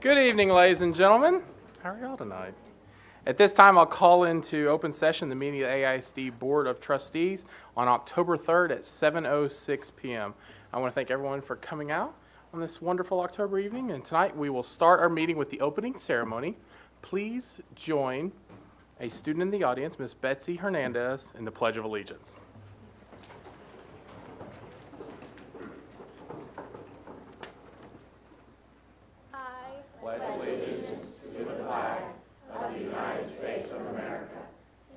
Good evening, ladies and gentlemen. How are y'all tonight? At this time, I'll call into open session the meeting of the AISD Board of Trustees on October 3rd at 7:06 p.m. I want to thank everyone for coming out on this wonderful October evening, and tonight we will start our meeting with the opening ceremony. Please join a student in the audience, Miss Betsy Hernandez, in the Pledge of Allegiance. Pledge allegiance to the flag of the United States of America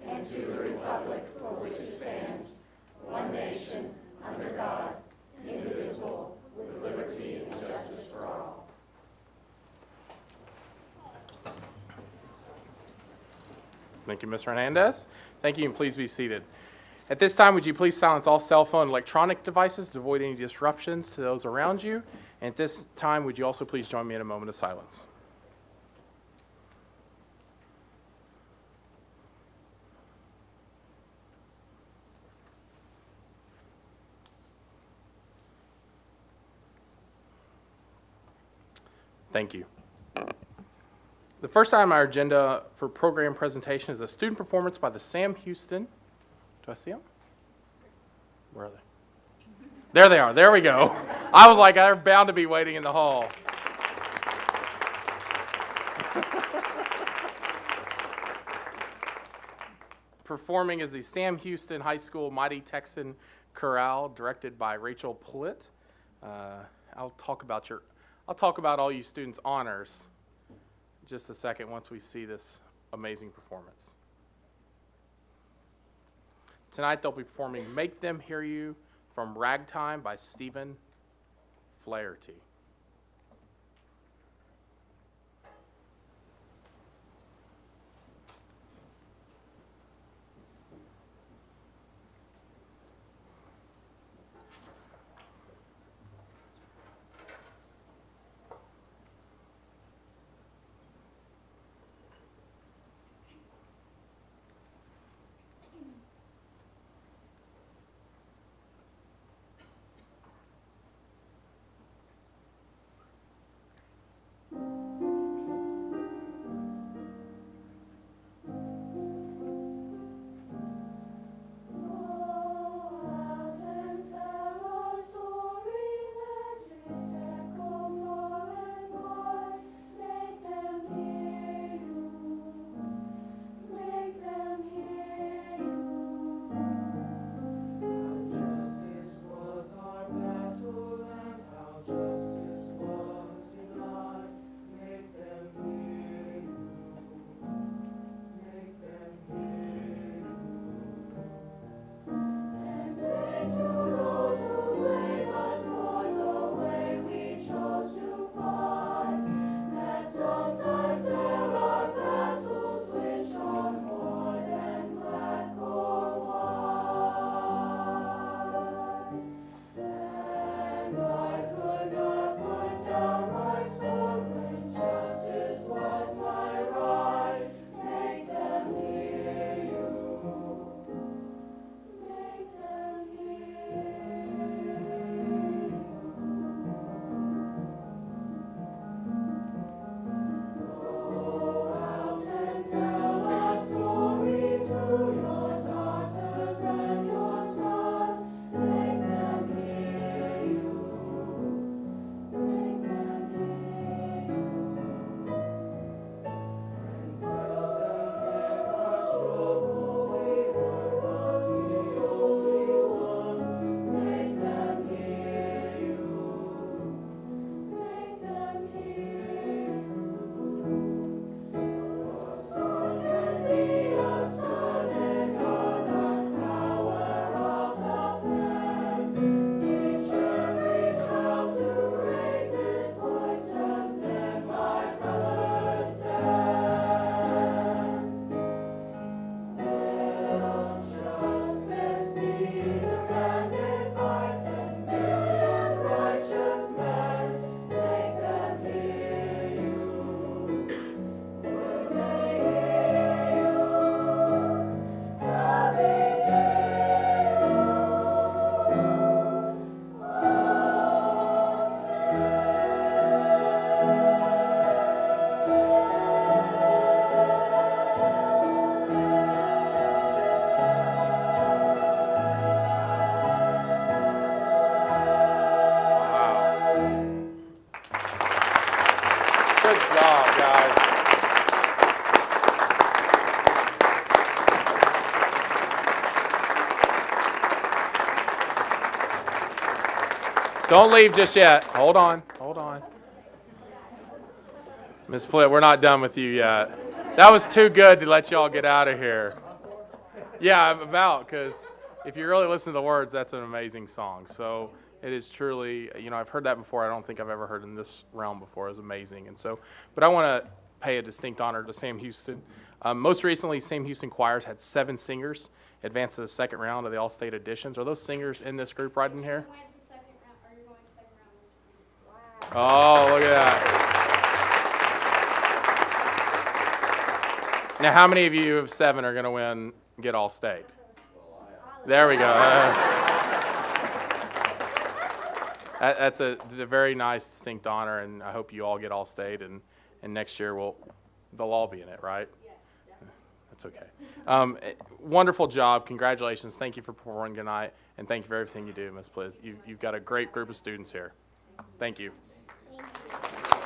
and to the republic for which it stands, one nation, under God, indivisible, with liberty and justice for all. Thank you, Ms. Hernandez. Thank you, and please be seated. At this time, would you please silence all cell phone and electronic devices to avoid any disruptions to those around you? And at this time, would you also please join me in a moment of silence? Thank you. The first item on our agenda for program presentation is a student performance by the Sam Houston. Do I see them? Where are they? There they are. There we go. I was like, they're bound to be waiting in the hall. Performing is the Sam Houston High School Mighty Texan Chorale, directed by Rachel Plitt. I'll talk about all you students' honors in just a second once we see this amazing performance. Tonight they'll be performing Make Them Hear You from Ragtime by Stephen Flaherty. Don't leave just yet. Hold on. Ms. Plitt, we're not done with you yet. That was too good to let y'all get out of here. Yeah, I'm about, because if you really listen to the words, that's an amazing song. So it is truly, I've heard that before. I don't think I've ever heard in this realm before. It was amazing. And so, but I want to pay a distinct honor to Sam Houston. Most recently, Sam Houston Choirs had 7 singers advance to the second round of the All-State Auditions. Are those singers in this group right in here? Oh, look at that. Now, how many of you of 7 are going to get All-State? There we go. That's a very nice, distinct honor, and I hope you all get All-State, and next year they'll all be in it, right? Yes. That's okay. Wonderful job. Congratulations. Thank you for performing tonight, and thank you for everything you do, Ms. Plitt. You've got a great group of students here. Thank you.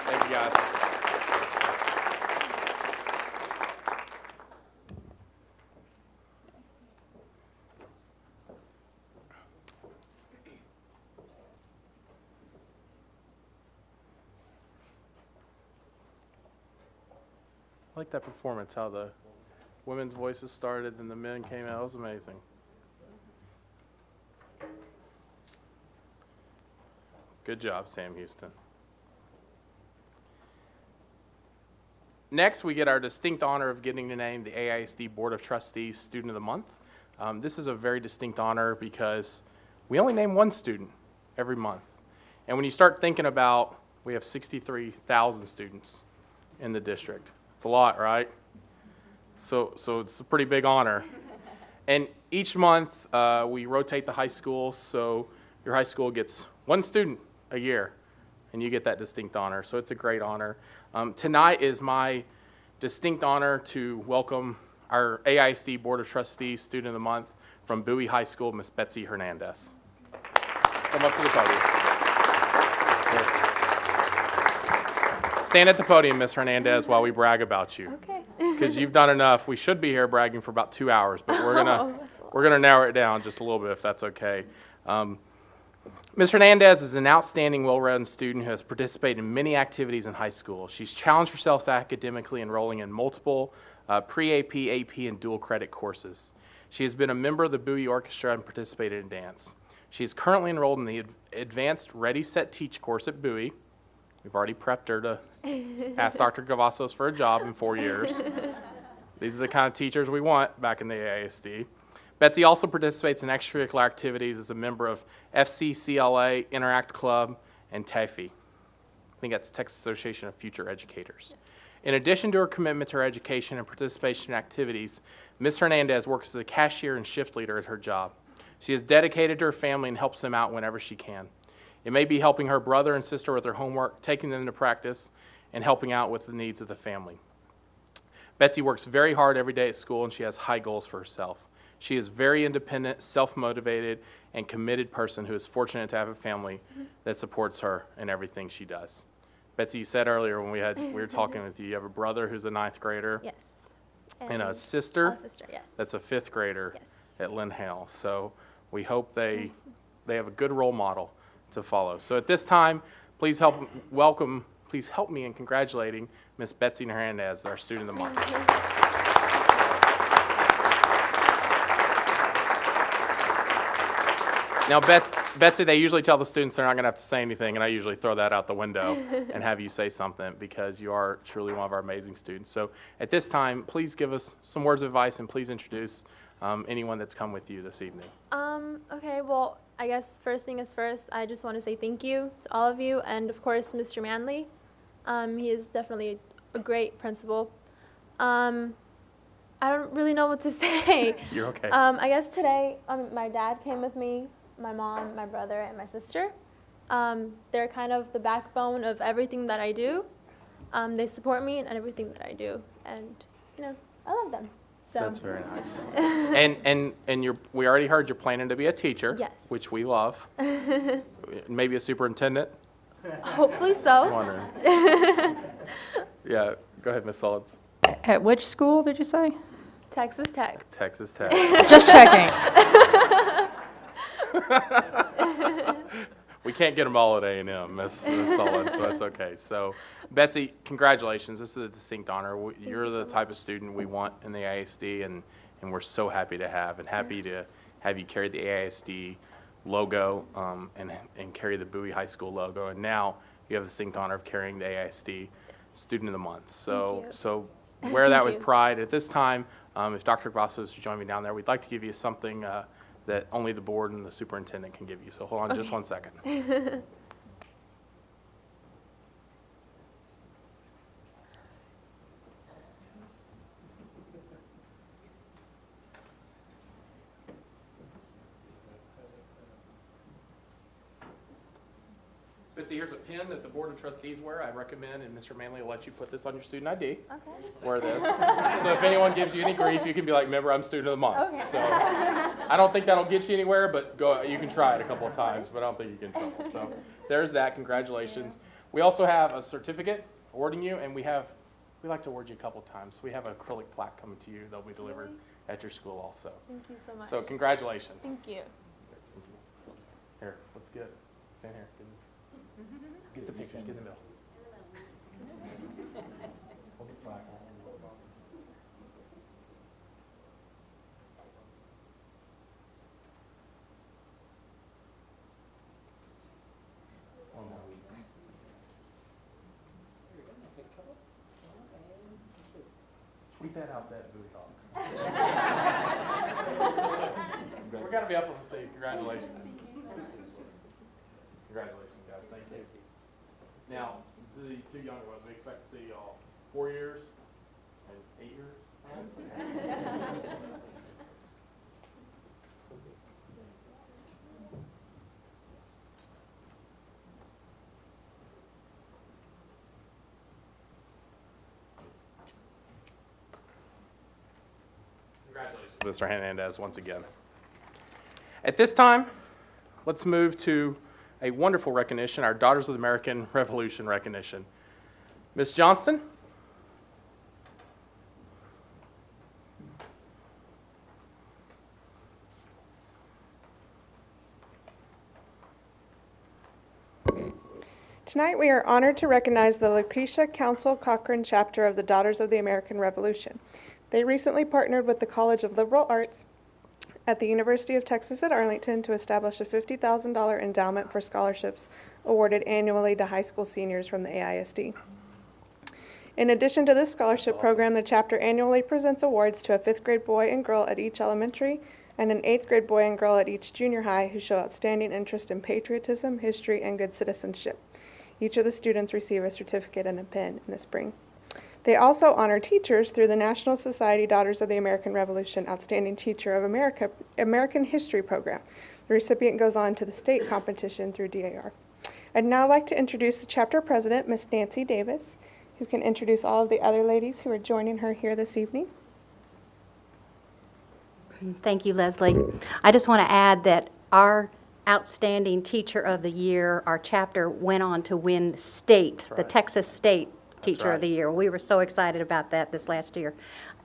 Thank you, guys. I like that performance, how the women's voices started and the men came out. It was amazing. Good job, Sam Houston. Next, we get our distinct honor of getting to name the AISD Board of Trustees Student of the Month. This is a very distinct honor because we only name one student every month. And when you start thinking about, we have 63,000 students in the district. It's a lot, right? So it's a pretty big honor. And each month, we rotate the high schools, so your high school gets one student a year, and you get that distinct honor. So it's a great honor. Tonight is my distinct honor to welcome our AISD Board of Trustees Student of the Month from Bowie High School, Miss Betsy Hernandez. Come up to the podium. Stand at the podium, Miss Hernandez, while we brag about you. Okay. Because you've done enough. We should be here bragging for about 2 hours, but we're gonna narrow it down just a little bit if that's okay. Ms. Hernandez is an outstanding, well-rounded student who has participated in many activities in high school. She's challenged herself academically, enrolling in multiple pre-AP, AP, and dual credit courses. She has been a member of the Bowie Orchestra and participated in dance. She is currently enrolled in the Advanced Ready, Set, Teach course at Bowie. We've already prepped her to ask Dr. Cavazos for a job in 4 years. These are the kind of teachers we want back in the AISD. Betsy also participates in extracurricular activities as a member of FCCLA, Interact Club, and TAFE. I think that's Texas Association of Future Educators. Yes. In addition to her commitment to her education and participation in activities, Ms. Hernandez works as a cashier and shift leader at her job. She is dedicated to her family and helps them out whenever she can. It may be helping her brother and sister with their homework, taking them to practice, and helping out with the needs of the family. Betsy works very hard every day at school, and she has high goals for herself. She is very independent, self-motivated, and committed person who is fortunate to have a family that supports her in everything she does. Betsy, you said earlier when we were talking with you, you have a brother who's a 9th grader. Yes. And a sister. A sister, yes. That's a 5th grader. Yes. At Lynn Hale. So we hope they have a good role model to follow. So at this time, please help me in congratulating Miss Betsy Hernandez, our Student of the Month. Now, Betsy, they usually tell the students they're not going to have to say anything, and I usually throw that out the window and have you say something because you are truly one of our amazing students. So at this time, please give us some words of advice and please introduce anyone that's come with you this evening. Okay, well, I guess first thing is first, I just want to say thank you to all of you and, of course, Mr. Manley. He is definitely a great principal. I don't really know what to say. You're okay. I guess today my dad came with me, my mom, my brother, and my sister. They're kind of the backbone of everything that I do. They support me in everything that I do, and I love them. So. That's very nice. and we already heard you're planning to be a teacher, yes, which we love. Maybe a superintendent. Hopefully so. I'm wondering. Yeah, go ahead, Ms. Sullins. At which school did you say? Texas Tech. Texas Tech. Just checking. we can't get them all at A&M, Miss Sullivan, so that's okay. So, Betsy, congratulations. This is a distinct honor. You're the type of student we want in the AISD, and we're so happy to have you carry the AISD logo and carry the Bowie High School logo. And now you have the distinct honor of carrying the AISD Student of the Month. So wear that with pride. At this time, if Dr. Grassos is joining me down there, we'd like to give you something that only the board and the superintendent can give you. So hold on just 1 second. Betsy, here's a pin that the Board of Trustees wear. I recommend, and Mr. Manley will let you put this on your student ID. Okay. Wear this. So if anyone gives you any grief, you can be like, remember, I'm Student of the Month. Okay. So I don't think that'll get you anywhere, but you can try it a couple of times, but I don't think you get in trouble. So there's that. Congratulations. We also have a certificate awarding you, and we like to award you a couple of times. We have an acrylic plaque coming to you. They'll be delivered at your school also. Thank you so much. So congratulations. Thank you. Here, let's get it. Stand here. Get the picture. Get in the middle. Hold the plaque. One more. Tweet that out, that Bowie Hawk. We're going to be up on the stage. Congratulations. Congratulations, guys. Thank you. Now, the two younger ones, we expect to see y'all 4 years and 8 years. Congratulations, Mr. Hernandez, once again. At this time, let's move to a wonderful recognition, our Daughters of the American Revolution recognition. Ms. Johnston. Tonight we are honored to recognize the Lucretia Council Cochran chapter of the Daughters of the American Revolution. They recently partnered with the College of Liberal Arts at the University of Texas at Arlington to establish a $50,000 endowment for scholarships awarded annually to high school seniors from the AISD. In addition to this scholarship program, the chapter annually presents awards to a 5th grade boy and girl at each elementary and an 8th grade boy and girl at each junior high who show outstanding interest in patriotism, history, and good citizenship. Each of the students receive a certificate and a pin in the spring. They also honor teachers through the National Society Daughters of the American Revolution Outstanding Teacher of American History Program. The recipient goes on to the state competition through DAR. I'd now like to introduce the chapter president, Miss Nancy Davis, who can introduce all of the other ladies who are joining her here this evening. Thank you, Leslie. I just want to add that our Outstanding Teacher of the Year, our chapter went on to win state, the Texas State Teacher of the Year. We were so excited about that this last year.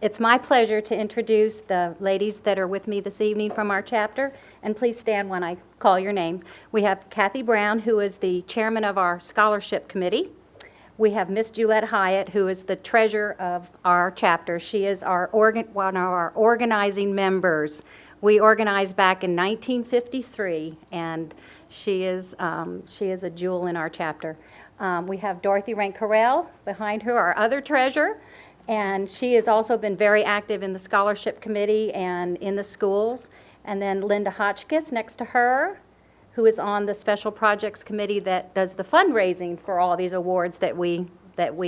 It's my pleasure to introduce the ladies that are with me this evening from our chapter, and please stand when I call your name. We have Kathy Brown, who is the chairman of our scholarship committee. We have Miss Juliette Hyatt, who is the treasurer of our chapter. She is one of our organizing members. We organized back in 1953, and she is a jewel in our chapter. We have Dorothy Chorale behind her, our other treasurer, and she has also been very active in the scholarship committee and in the schools. And then Linda Hotchkiss next to her, who is on the special projects committee that does the fundraising for all these awards that we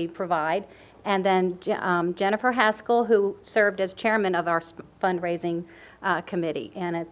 provide. And then Jennifer Haskell, who served as chairman of our fundraising committee. And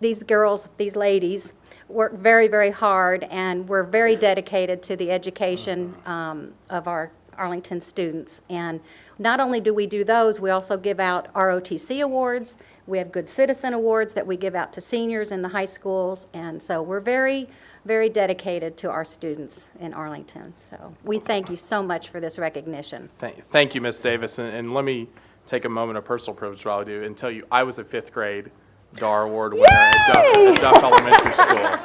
these girls, these ladies, work very, very hard, and we're very dedicated to the education of our Arlington students. And not only do we do those, we also give out ROTC awards. We have Good Citizen awards that we give out to seniors in the high schools. And so we're very, very dedicated to our students in Arlington. So we thank you so much for this recognition. Thank you, Ms. Davis. And let me take a moment of personal privilege while I do and tell you I was a 5th grade DAR award winner at Duff Elementary School.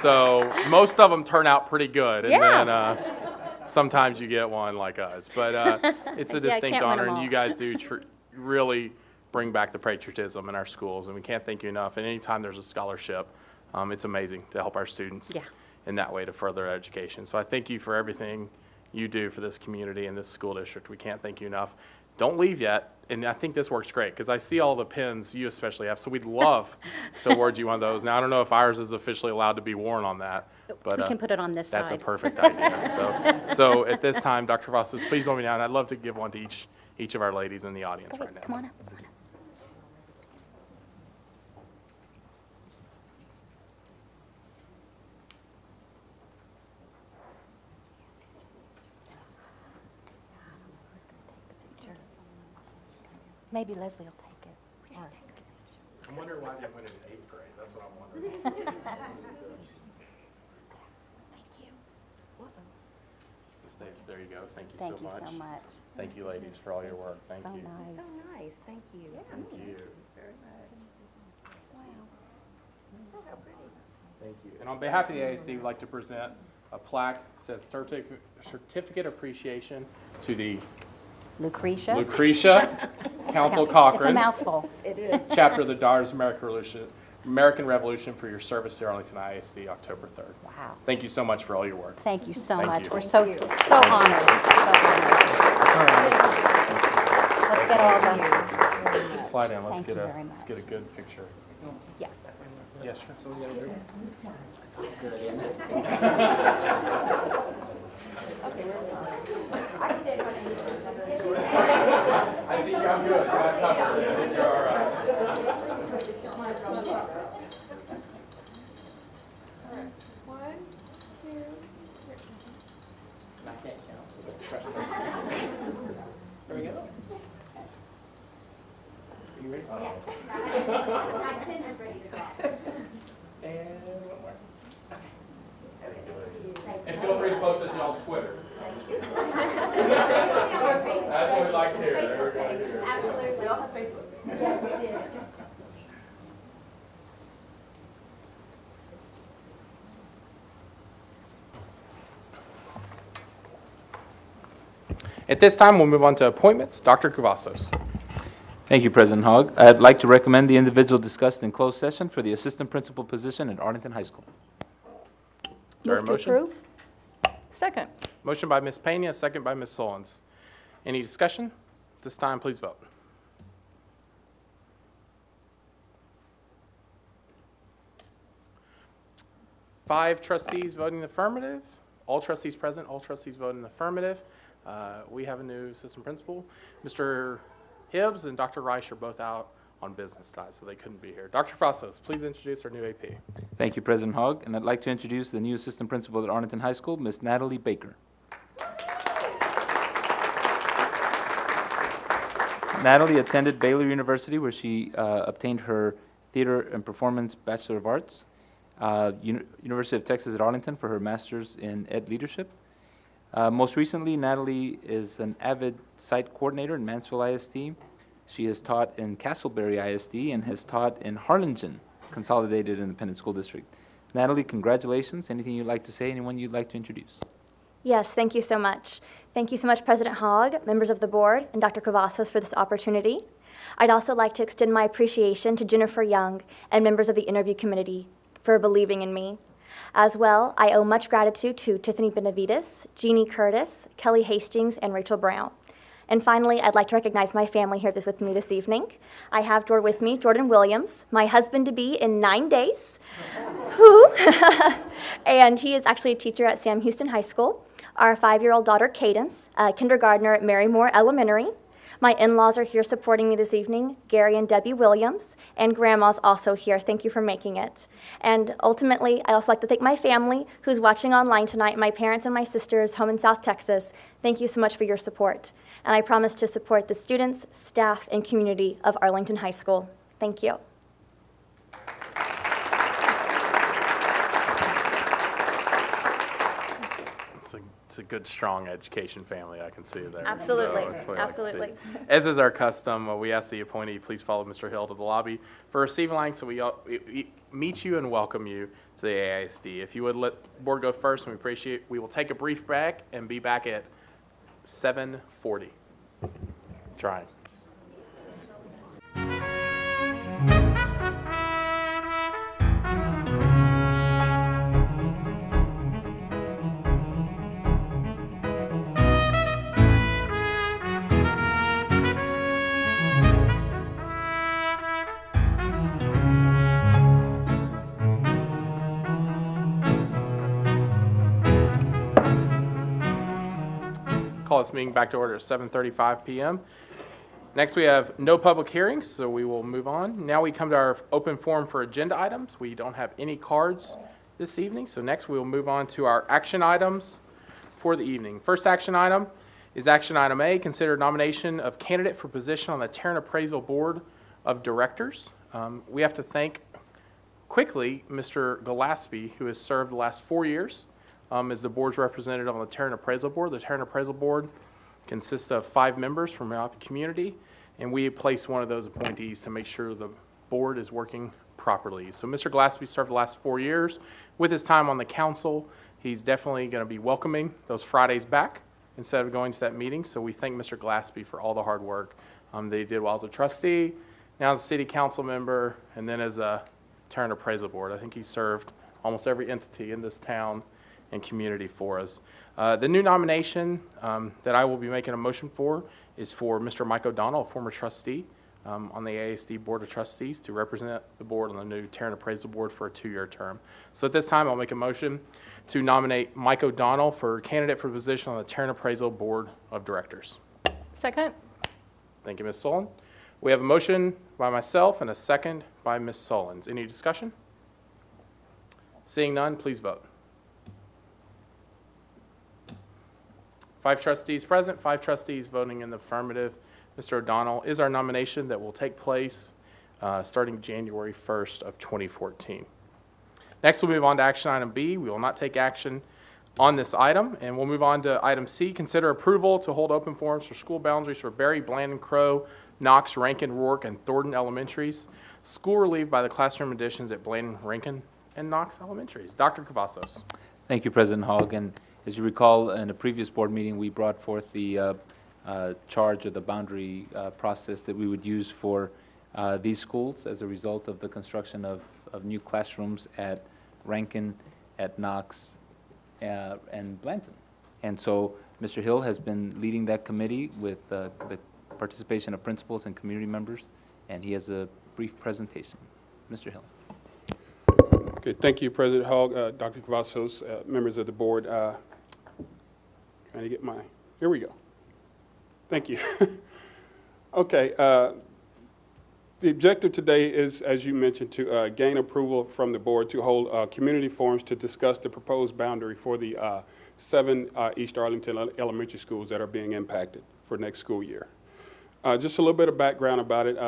So most of them turn out pretty good. And Yeah. then sometimes you get one like us. But it's a Yeah, I distinct can't win honor, 'em and all. you guys do really bring back the patriotism in our schools, and we can't thank you enough. And anytime there's a scholarship, it's amazing to help our students Yeah. in that way to further their education. So I thank you for everything you do for this community and this school district. We can't thank you enough. Don't leave yet, and I think this works great, because I see all the pins you especially have, so we'd love to award you one of those. Now, I don't know if ours is officially allowed to be worn on that, but We can put it on this side. that's a perfect idea. So at this time, Dr. Vassos, please let me know, and I'd love to give one to each of our ladies in the audience Go right ahead, now. come on up. Come on up. Maybe Leslie will take it. Or- I'm wondering why they went in 8th grade. That's what I'm wondering. There you go. Thank you Thank so you much. so much. Thank you, ladies, for all your work. Thank So you. nice. So nice, thank you. Thank you. Thank you. And on behalf of the AISD, we'd like to present a plaque that says Certificate Appreciation to the Lucretia? Lucretia Council It's a Cochran, mouthful. It is. chapter of the Daughters of American Revolution for your service to Arlington ISD, October 3rd. Wow. Thank you so much for all your work. Thank you so Thank much. you. We're so honored. So honored. Let's get all the, Slide in. Thank you very Let's get a good picture. yeah. Yes, sir. I think I'm good. You're not covered. I think you're all right. One, two, I can't count, so there we go. Are you ready? And one more. And feel free to post it to y'all's Twitter. That's what we like to hear. Everybody here. absolutely. We all have Facebook. Yes, we do. At this time, we'll move on to appointments. Dr. Cavazos. Thank you, President Hogg. I'd like to recommend the individual discussed in closed session for the assistant principal position at Arlington High School. Is there a Move to motion? approve? Second. Motion by Ms. Pena, second by Ms. Solons. Any discussion? At this time, please vote. Five trustees voting affirmative. All trustees present, all trustees voting affirmative. We have a new assistant principal. Mr. Hibbs and Dr. Reich are both out on business ties, so they couldn't be here. Dr. Fassos, please introduce our new AP. Thank you, President Hogg, and I'd like to introduce the new assistant principal at Arlington High School, Ms. Natalie Baker. Natalie attended Baylor University, where she obtained her Theater and Performance Bachelor of Arts, University of Texas at Arlington for her master's in Ed Leadership. Most recently, Natalie is an avid site coordinator in Mansfield ISD. She has taught in Castleberry ISD and has taught in Harlingen Consolidated Independent School District. Natalie, congratulations. Anything you'd like to say? Anyone you'd like to introduce? Yes, thank you so much. Thank you so much, President Hogg, members of the board, and Dr. Cavazos for this opportunity. I'd also like to extend my appreciation to Jennifer Young and members of the interview committee for believing in me. As well, I owe much gratitude to Tiffany Benavides, Jeannie Curtis, Kelly Hastings, and Rachel Brown. And finally, I'd like to recognize my family here with me this evening. I have with me Jordan Williams, my husband-to-be in 9 days, and he is actually a teacher at Sam Houston High School. Our 5-year-old daughter, Cadence, a kindergartner at Mary Moore Elementary. My in-laws are here supporting me this evening, Gary and Debbie Williams, and Grandma's also here. Thank you for making it. And ultimately, I also like to thank my family who's watching online tonight, my parents and my sisters home in South Texas. Thank you so much for your support. And I promise to support the students, staff, and community of Arlington High School. Thank you. It's It's a good, strong education family, I can see there. Absolutely, So that's what I like to see. absolutely. As is our custom, we ask the appointee please follow Mr. Hill to the lobby for a receiving line, so we meet you and welcome you to the AISD. If you would let the board go first, and we will take a brief break and be back at 7:40. Trying. Call this meeting back to order at 7:35 p.m. Next, we have no public hearings, so we will move on. Now we come to our open forum for agenda items. We don't have any cards this evening, so next we will move on to our action items for the evening. First action item is action item A, consider nomination of candidate for position on the Tarrant Appraisal Board of Directors. We have to thank quickly Mr. Gillespie, who has served the last 4 years as the board's representative on the Tarrant Appraisal Board. The Tarrant Appraisal Board consists of 5 members from throughout the community, and we place one of those appointees to make sure the board is working properly. So Mr. Gillespie served the last 4 years. With his time on the council, he's definitely going to be welcoming those Fridays back instead of going to that meeting. So we thank Mr. Gillespie for all the hard work that he did while as a trustee, now as a city council member, and then as a Tarrant Appraisal Board. I think he served almost every entity in this town and community for us. The new nomination that I will be making a motion for is for Mr. Mike O'Donnell, a former trustee on the AISD Board of Trustees, to represent the board on the new Tarrant Appraisal Board for a 2-year term. So at this time, I'll make a motion to nominate Mike O'Donnell for candidate for position on the Tarrant Appraisal Board of Directors. Second. Thank you, Ms. Solon. We have a motion by myself and a second by Ms. Solons. Any discussion? Seeing none, please vote. 5 trustees present, 5 trustees voting in the affirmative. Mr. O'Donnell is our nomination that will take place starting January 1st of 2014. Next, we'll move on to action item B. We will not take action on this item, and we'll move on to item C. Consider approval to hold open forums for school boundaries for Berry, Blandon, Crow, Knox, Rankin, Rourke, and Thornton Elementaries. School relieved by the classroom additions at Blandon, Rankin, and Knox Elementaries. Dr. Cavazos. Thank you, President Hogg. And as you recall, in a previous board meeting, we brought forth the charge of the boundary process that we would use for these schools as a result of the construction of new classrooms at Rankin, at Knox, and Blanton. And so Mr. Hill has been leading that committee with the participation of principals and community members, and he has a brief presentation. Mr. Hill. Okay, thank you, President Hogg, Dr. Cavazos, members of the board. Trying to get my, here we go. Thank you. Okay, the objective today is, as you mentioned, to gain approval from the board to hold community forums to discuss the proposed boundary for the 7 East Arlington elementary schools that are being impacted for next school year. Just a little bit of background about it.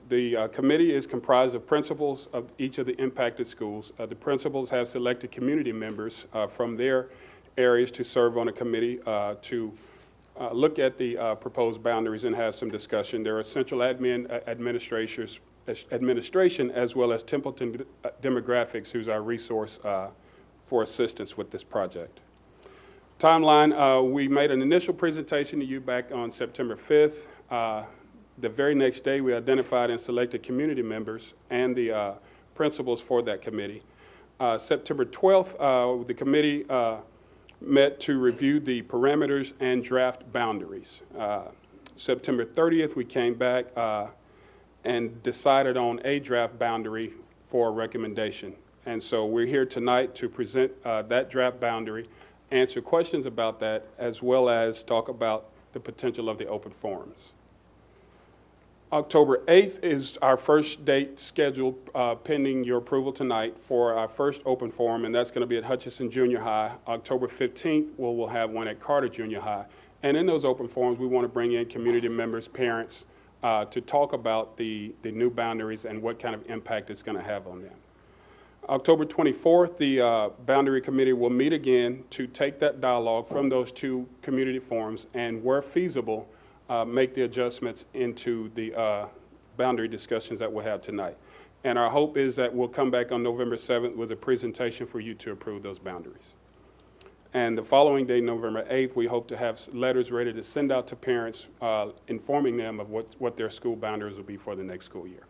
The committee is comprised of principals of each of the impacted schools. The principals have selected community members from their areas to serve on a committee to look at the proposed boundaries and have some discussion. There are central administration as well as Templeton Demographics, who's our resource for assistance with this project. Timeline, we made an initial presentation to you back on September 5th. The very next day, we identified and selected community members and the principals for that committee. September 12th, the committee met to review the parameters and draft boundaries. September 30th, we came back and decided on a draft boundary for a recommendation. And so we're here tonight to present that draft boundary, answer questions about that, as well as talk about the potential of the open forums. October 8th is our first date scheduled pending your approval tonight for our first open forum, and that's going to be at Hutchinson Junior High. October 15th, we'll have one at Carter Junior High. And in those open forums, we want to bring in community members, parents, to talk about the new boundaries and what kind of impact it's going to have on them. October 24th, the Boundary Committee will meet again to take that dialogue from those two community forums and, where feasible, make the adjustments into the boundary discussions that we'll have tonight. And our hope is that we'll come back on November 7th with a presentation for you to approve those boundaries. And the following day, November 8th, we hope to have letters ready to send out to parents, informing them of what their school boundaries will be for the next school year.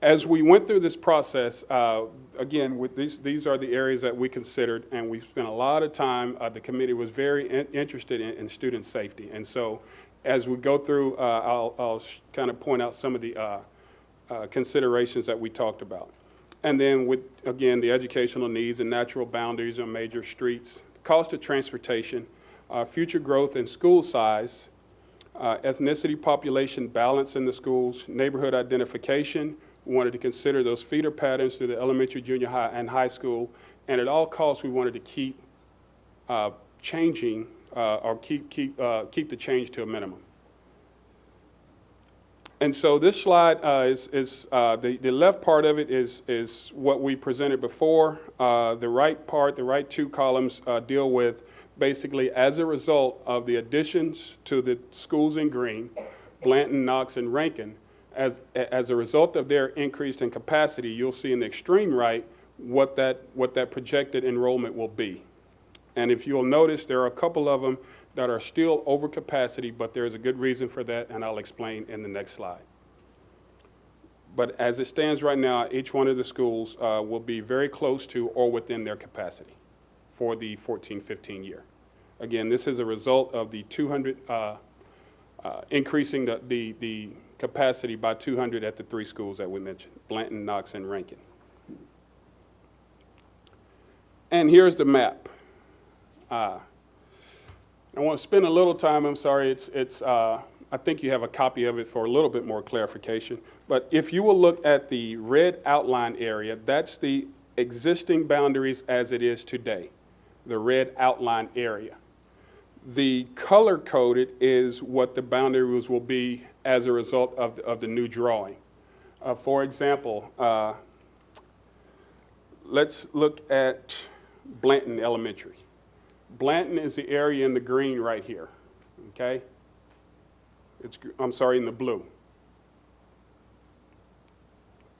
As we went through this process, again, with these are the areas that we considered, and we spent a lot of time. The committee was very interested in student safety. And so as we go through, I'll kind of point out some of the considerations that we talked about. And then with, again, the educational needs and natural boundaries on major streets, cost of transportation, future growth in school size, ethnicity population balance in the schools, neighborhood identification. We wanted to consider those feeder patterns through the elementary, junior high, and high school. And at all costs, we wanted to keep changing or keep the change to a minimum. And so this slide is the left part of it is what we presented before. The right part, the right two columns deal with basically as a result of the additions to the schools in green, Blanton, Knox, and Rankin. As a result of their increase in capacity, you'll see in the extreme right what that projected enrollment will be. And if you'll notice, there are a couple of them that are still over capacity, but there's a good reason for that, and I'll explain in the next slide. But as it stands right now, each one of the schools will be very close to or within their capacity for the 14-15 year. Again, this is a result of the 200, increasing the capacity by 200 at the three schools that we mentioned, Blanton, Knox, and Rankin. And here's the map. I want to spend a little time, I'm sorry, I think you have a copy of it for a little bit more clarification. But if you will look at the red outline area, that's the existing boundaries as it is today, the red outline area. The color-coded is what the boundaries will be as a result of the new drawing. For example, let's look at Blanton Elementary. Blanton is the area in the green right here, okay? I'm sorry, in the blue.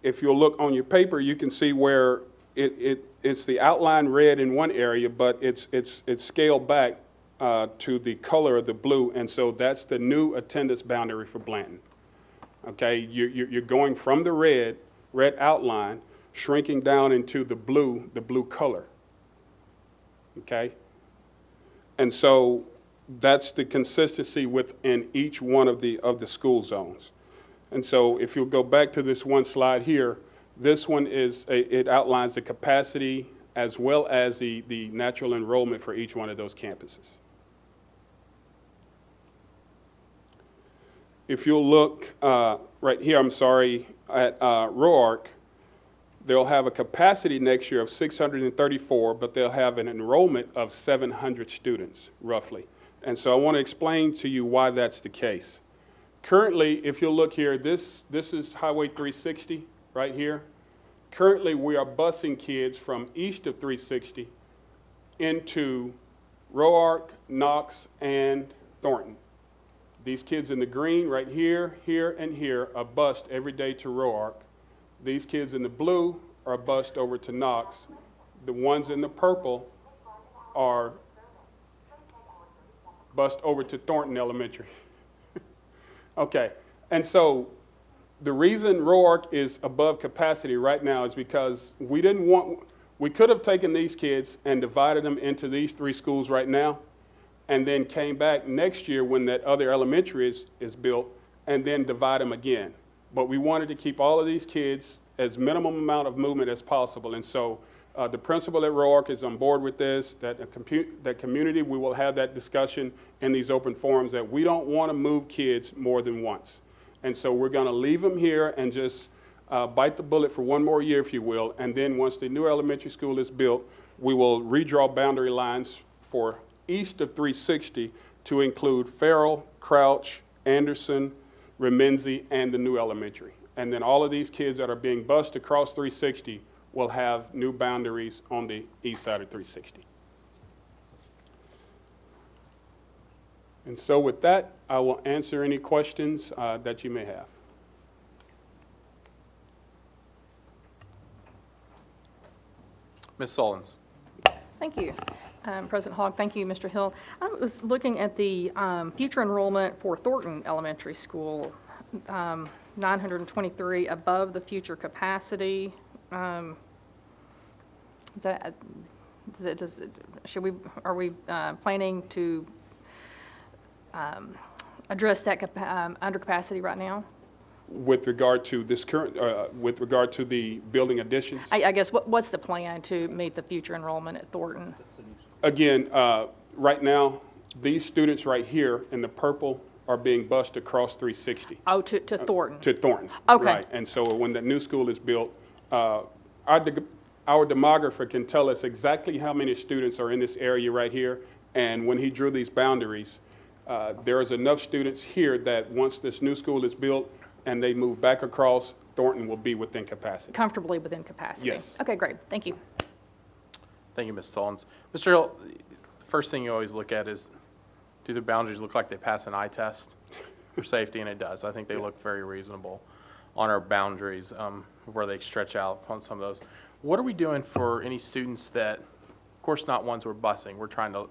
If you'll look on your paper, you can see where it's the outline red in one area, but it's scaled back to the color of the blue, and so that's the new attendance boundary for Blanton. Okay, you're going from the red outline, shrinking down into the blue color. Okay, and so that's the consistency within each one of the school zones. And so if you'll go back to this one slide here, this one it outlines the capacity as well as the natural enrollment for each one of those campuses. If you'll look right here, I'm sorry, at Roark, they'll have a capacity next year of 634, but they'll have an enrollment of 700 students, roughly. And so I want to explain to you why that's the case. Currently, if you'll look here, this is Highway 360 right here. Currently, we are busing kids from east of 360 into Roark, Knox, and Thornton. These kids in the green right here, here, and here are bused every day to Roark. These kids in the blue are bused over to Knox. The ones in the purple are bused over to Thornton Elementary. Okay, and so the reason Roark is above capacity right now is because we could have taken these kids and divided them into these three schools right now, and then came back next year when that other elementary is built, and then divide them again. But we wanted to keep all of these kids as minimum amount of movement as possible. And so the principal at Roark is on board with this, that community, we will have that discussion in these open forums that we don't want to move kids more than once. And so we're going to leave them here and just bite the bullet for one more year, if you will. And then once the new elementary school is built, we will redraw boundary lines for east of 360 to include Farrell, Crouch, Anderson, Remenzi, and the new elementary. and then all of these kids that are being bused across 360 will have new boundaries on the east side of 360. And so with that, I will answer any questions that you may have. Ms. Sullins. Thank you, President Hogg. Thank you, Mr. Hill. I was looking at the future enrollment for Thornton Elementary School, 923 above the future capacity. Are we planning to address that under capacity right now? With regard to this current, with regard to the building additions? I guess what's the plan to meet the future enrollment at Thornton? Again, right now, these students right here in the purple are being bused across 360. Oh, to Thornton. To Thornton. Okay. Right. And so when the new school is built, our demographer can tell us exactly how many students are in this area right here. And when he drew these boundaries, there is enough students here that once this new school is built and they move back across, Thornton will be within capacity. Comfortably within capacity? Yes. Okay, great. Thank you. Thank you, Ms. Sullins. Mr. Hill, the first thing you always look at is, do the boundaries look like they pass an eye test for safety? And it does. I think they look very reasonable on our boundaries where they stretch out on some of those. What are we doing for any students that, of course, not ones we're busing. We're trying to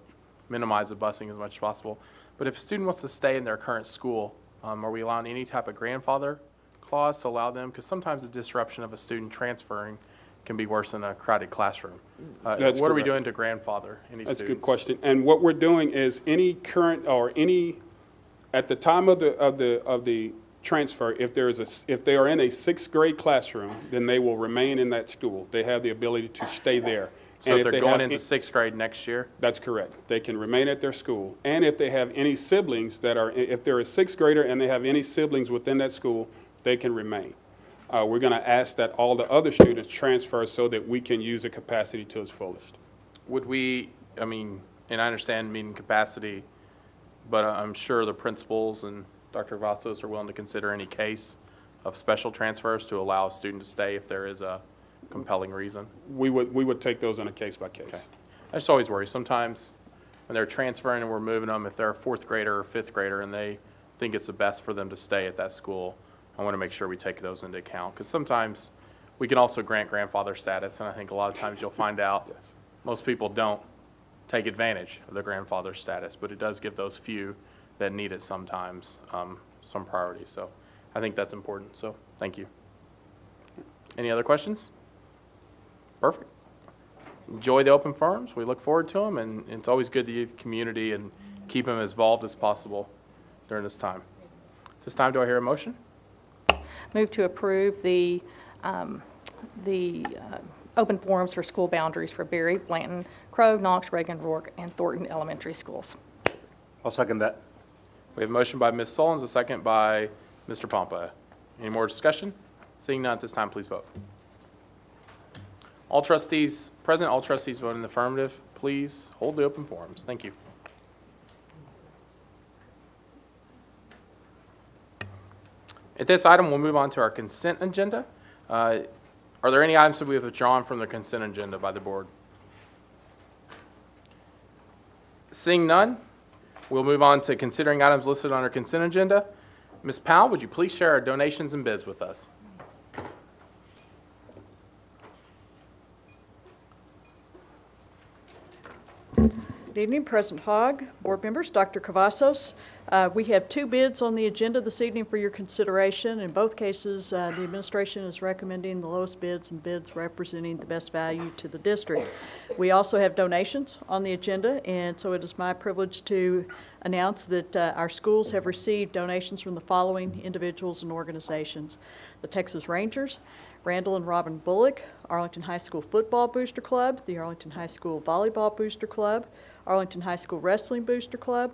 minimize the busing as much as possible. But if a student wants to stay in their current school, are we allowing any type of grandfather clause to allow them? Because sometimes the disruption of a student transferring can be worse than a crowded classroom. What are we doing to grandfather any students? That's a good question. And what we're doing is any current or any, at the time of the transfer, if they are in a 6th grade classroom, then they will remain in that school. They have the ability to stay there. So if they're going into 6th grade next year? That's correct. They can remain at their school. And if they have any siblings that are, if they're a 6th grader and they have any siblings within that school, they can remain. We're going to ask that all the other students transfer so that we can use the capacity to its fullest. Would we, I mean, and I understand meeting capacity, but I'm sure the principals and Dr. Vassos are willing to consider any case of special transfers to allow a student to stay if there is a compelling reason? We would take those on a case by case. Okay. I just always worry. Sometimes when they're transferring and we're moving them, if they're a 4th grader or 5th grader and they think it's the best for them to stay at that school, I want to make sure we take those into account. Because sometimes we can also grant grandfather status, and I think a lot of times you'll find out Yes. most people don't take advantage of their grandfather status, but it does give those few that need it sometimes some priority. So I think that's important. So thank you. Any other questions? Perfect. Enjoy the open forums. We look forward to them, and it's always good to use the community and keep them as involved as possible during this time. This time, do I hear a motion? Move to approve the open forums for school boundaries for Berry, Blanton, Crow, Knox, Reagan, Rourke, and Thornton Elementary Schools. I'll second that. We have a motion by Ms. Sullins, a second by Mr. Pompa. Any more discussion? Seeing none at this time, please vote. All trustees present, all trustees vote in the affirmative. Please hold the open forums. Thank you. At this item, we'll move on to our consent agenda. Are there any items that we have withdrawn from the consent agenda by the board? Seeing none, we'll move on to considering items listed on our consent agenda. Ms. Powell, would you please share our donations and bids with us? Good evening, President Hogg, board members, Dr. Cavazos. We have 2 bids on the agenda this evening for your consideration. In both cases, the administration is recommending the lowest bids and bids representing the best value to the district. We also have donations on the agenda, and so it is my privilege to announce that our schools have received donations from the following individuals and organizations: the Texas Rangers, Randall and Robin Bullock, Arlington High School Football Booster Club, the Arlington High School Volleyball Booster Club, Arlington High School Wrestling Booster Club,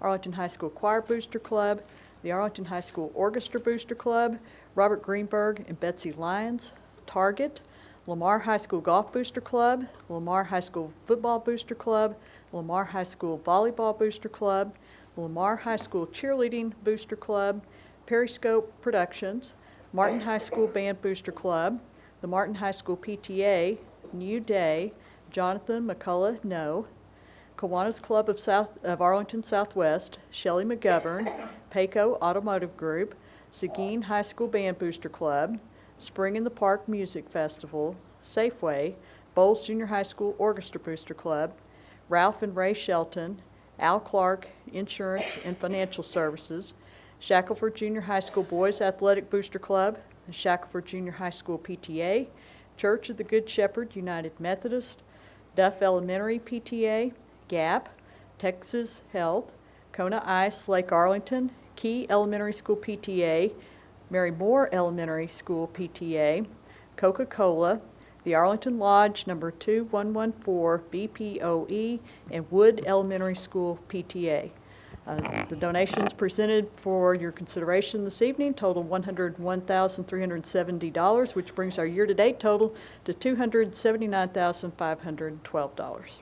Arlington High School Choir Booster Club, the Arlington High School Orchestra Booster Club, Robert Greenberg and Betsy Lyons, Target, Lamar High School Golf Booster Club, Lamar High School Football Booster Club, Lamar High School Volleyball Booster Club, Lamar High School Cheerleading Booster Club, Periscope Productions, Martin High School Band Booster Club, the Martin High School PTA, New Day, Jonathan McCullough, no, Kiwanis Club of Arlington Southwest, Shelley McGovern, Payco Automotive Group, Seguin High School Band Booster Club, Spring in the Park Music Festival, Safeway, Bowles Junior High School Orchestra Booster Club, Ralph and Ray Shelton, Al Clark Insurance and Financial Services, Shackelford Junior High School Boys Athletic Booster Club, the Shackelford Junior High School PTA, Church of the Good Shepherd United Methodist, Duff Elementary PTA, GAP, Texas Health, Kona Ice Lake Arlington, Key Elementary School PTA, Mary Moore Elementary School PTA, Coca-Cola, the Arlington Lodge number 2114 BPOE, and Wood Elementary School PTA. The donations presented for your consideration this evening total $101,370, which brings our year-to-date total to $279,512.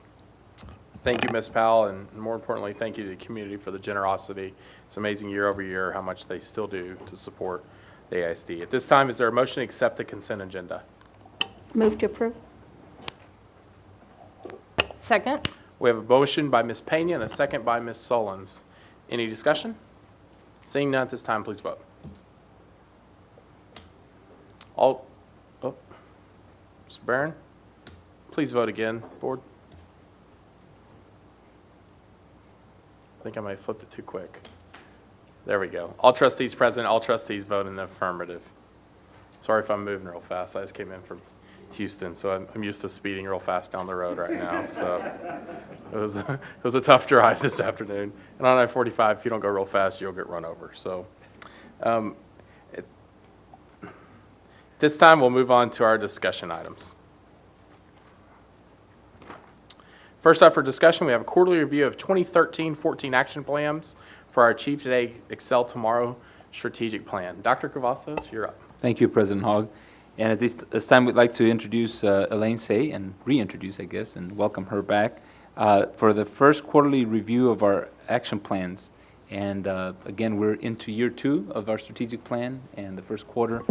Thank you, Ms. Powell, and more importantly, thank you to the community for the generosity. It's amazing year over year how much they still do to support the AISD. At this time, is there a motion to accept the consent agenda? Move to approve. Second. We have a motion by Ms. Pena and a second by Ms. Sullins. Any discussion? Seeing none at this time, please vote. Mr. Barron, please vote again, board. I think I might have flipped it too quick. There we go. All trustees present, all trustees vote in the affirmative. Sorry if I'm moving real fast. I just came in from Houston, so I'm used to speeding real fast down the road right now. So it was a tough drive this afternoon. And on I-45, if you don't go real fast, you'll get run over. So this time we'll move on to our discussion items. First up for discussion, we have a quarterly review of 2013-14 action plans for our Achieve Today, Excel Tomorrow strategic plan. Dr. Cavazos, you're up. Thank you, President Hogg. And at this time, we'd like to introduce Elaine Say, and reintroduce, I guess, and welcome her back for the first quarterly review of our action plans. And again, we're into year 2 of our strategic plan and the first quarter.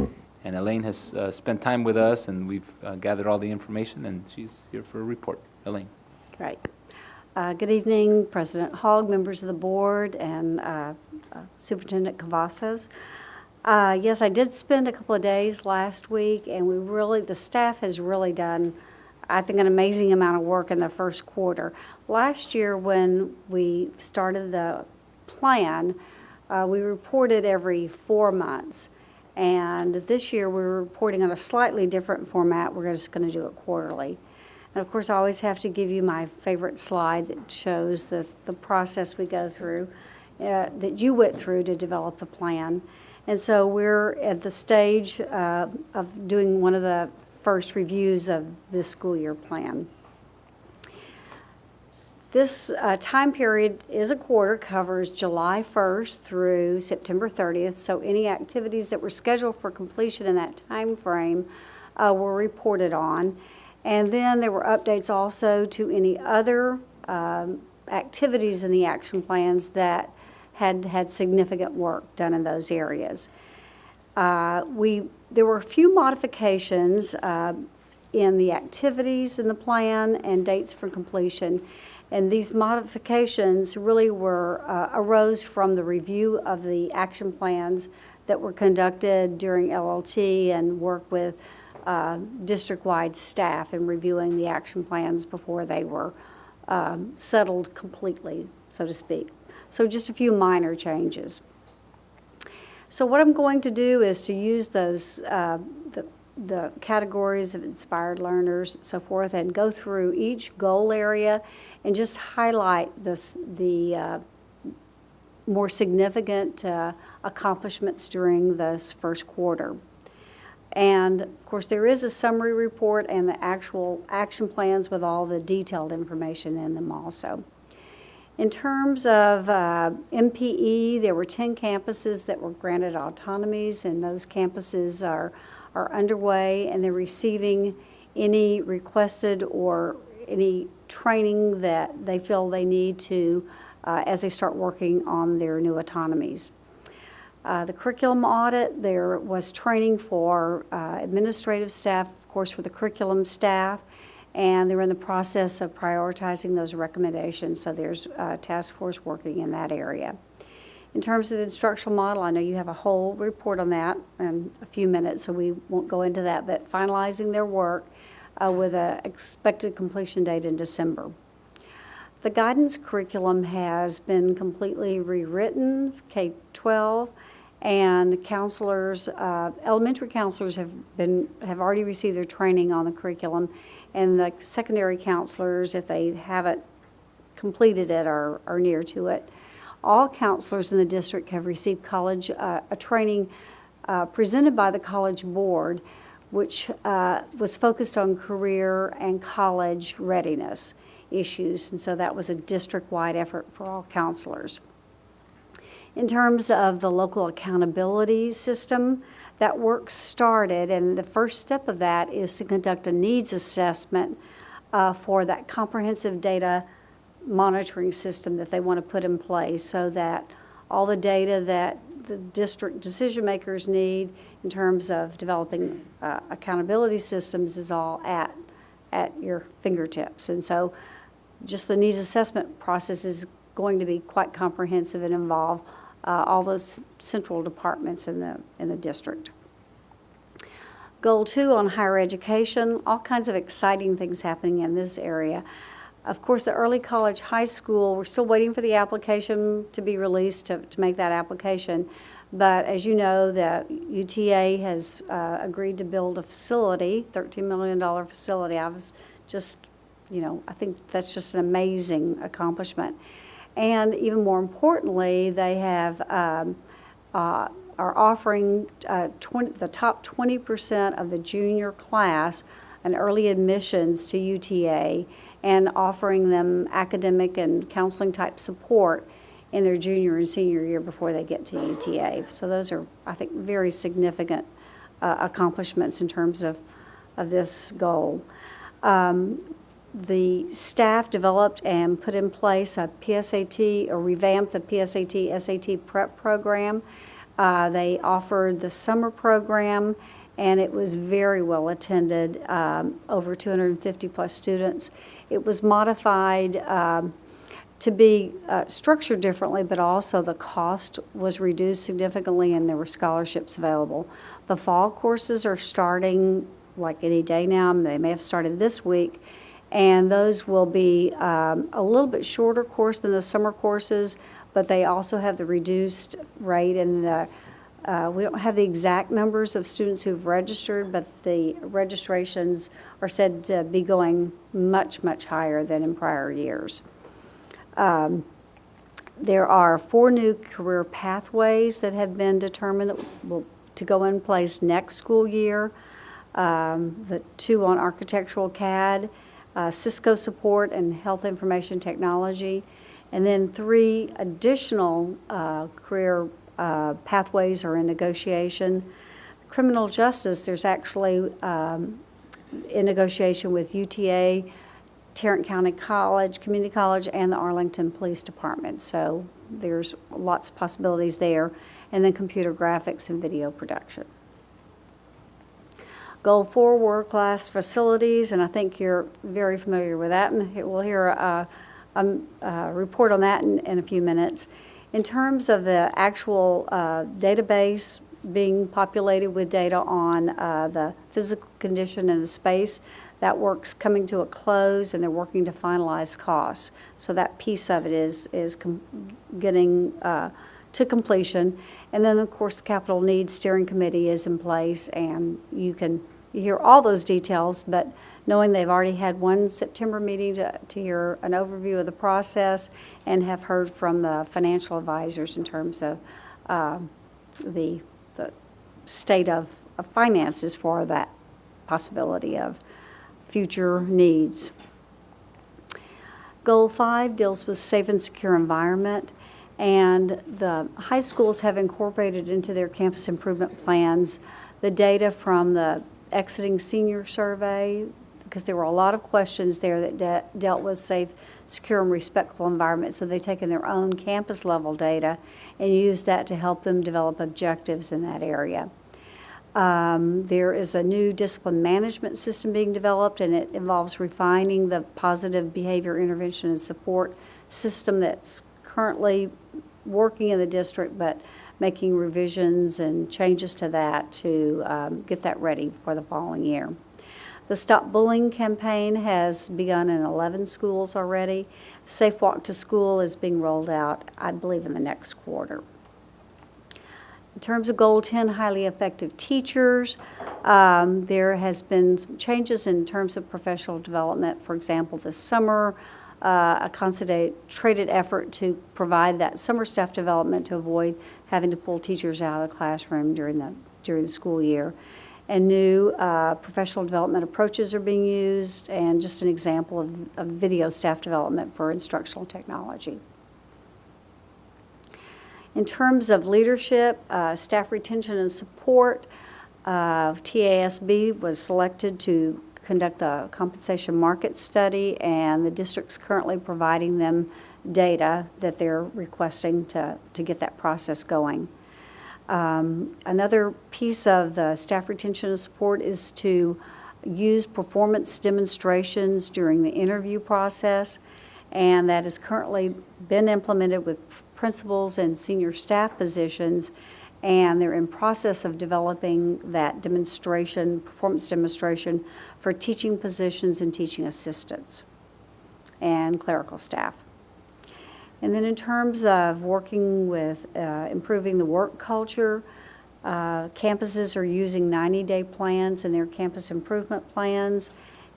And Elaine has spent time with us, and we've gathered all the information, and she's here for a report. Elaine. Great. Good evening, President Hogg, members of the board, and Superintendent Cavazos. Yes, I did spend a couple of days last week, and the staff has really done, I think, an amazing amount of work in the first quarter. Last year, when we started the plan, we reported every 4 months. And this year, we're reporting on a slightly different format. We're just going to do it quarterly. And of course, I always have to give you my favorite slide that shows the process we go through, that you went through to develop the plan. And so we're at the stage of doing one of the first reviews of this school year plan. This time period is a quarter, covers July 1st through September 30th. So any activities that were scheduled for completion in that time frame were reported on. And then there were updates also to any other activities in the action plans that had significant work done in those areas. There were a few modifications in the activities in the plan and dates for completion. And these modifications really arose from the review of the action plans that were conducted during LLT and work with district-wide staff in reviewing the action plans before they were settled completely, so to speak. So just a few minor changes. So what I'm going to do is to use those, the categories of inspired learners and so forth, and go through each goal area and just highlight the more significant accomplishments during this first quarter. And of course, there is a summary report and the actual action plans with all the detailed information in them also. In terms of MPE, there were 10 campuses that were granted autonomies, and those campuses are underway, and they're receiving any requested or any training that they feel they need to as they start working on their new autonomies. The curriculum audit, there was training for administrative staff, of course, for the curriculum staff, and they're in the process of prioritizing those recommendations, so there's a task force working in that area. In terms of the instructional model, I know you have a whole report on that in a few minutes, so we won't go into that, but finalizing their work with an expected completion date in December. The guidance curriculum has been completely rewritten, K-12, and counselors, elementary counselors have already received their training on the curriculum, and the secondary counselors, if they haven't completed it, are near to it. All counselors in the district have received college a training presented by the college board, which was focused on career and college readiness issues, and so that was a district-wide effort for all counselors. In terms of the local accountability system, that work started, and the first step of that is to conduct a needs assessment for that comprehensive data monitoring system that they want to put in place, so that all the data that the district decision makers need in terms of developing accountability systems is all at your fingertips. And so just the needs assessment process is going to be quite comprehensive and involve all those central departments in the district. Goal 2 on higher education, all kinds of exciting things happening in this area. Of course, the early college, high school, we're still waiting for the application to be released to make that application. But as you know, the UTA has agreed to build a facility, $13 million facility. I was just, I think that's just an amazing accomplishment. And even more importantly, they have are offering the top 20% of the junior class an early admissions to UTA, and offering them academic and counseling type support in their junior and senior year before they get to UTA. So those are, I think, very significant accomplishments in terms of this goal. The staff developed and put in place a PSAT, or revamped the PSAT SAT prep program. They offered the summer program, and it was very well attended, over 250 plus students. It was modified to be structured differently, but also the cost was reduced significantly and there were scholarships available. The fall courses are starting like any day now. They may have started this week, and those will be a little bit shorter course than the summer courses, but they also have the reduced rate, and we don't have the exact numbers of students who've registered, but the registrations are said to be going much, much higher than in prior years. There are 4 new career pathways that have been determined to go in place next school year. The 2 on architectural CAD, Cisco support, and health information technology. And then 3 additional career pathways are in negotiation. Criminal justice, there's actually in negotiation with UTA, Tarrant County College, Community College, and the Arlington Police Department. So there's lots of possibilities there. And then computer graphics and video production. Goal 4, world-class facilities, and I think you're very familiar with that, and we'll hear a report on that in a few minutes. In terms of the actual database being populated with data on the physical condition and the space, that work's coming to a close, and they're working to finalize costs. So that piece of it is getting to completion. And then, of course, the Capital Needs Steering Committee is in place, and you hear all those details, but knowing they've already had one September meeting to hear an overview of the process, and have heard from the financial advisors in terms of the state of finances for that possibility of future needs. Goal 5 deals with safe and secure environment, and the high schools have incorporated into their campus improvement plans the data from the exiting senior survey, because there were a lot of questions there that dealt with safe, secure, and respectful environments. So they've taken their own campus level data and used that to help them develop objectives in that area. There is a new discipline management system being developed, and it involves refining the positive behavior intervention and support system that's currently working in the district, but making revisions and changes to that to get that ready for the following year. The Stop Bullying campaign has begun in 11 schools already. Safe Walk to School is being rolled out, I believe, in the next quarter. In terms of Goal 10, highly effective teachers, there has been some changes in terms of professional development. For example, this summer, a concentrated effort to provide that summer staff development to avoid having to pull teachers out of the classroom during the school year. And new professional development approaches are being used, and just an example of video staff development for instructional technology. In terms of leadership, staff retention and support, TASB was selected to conduct the compensation market study, and the district's currently providing them data that they're requesting to get that process going. Another piece of the staff retention and support is to use performance demonstrations during the interview process, and that has currently been implemented with principals and senior staff positions, and they're in process of developing that demonstration, performance demonstration, for teaching positions and teaching assistants and clerical staff. And then in terms of working with improving the work culture, campuses are using 90-day plans in their campus improvement plans,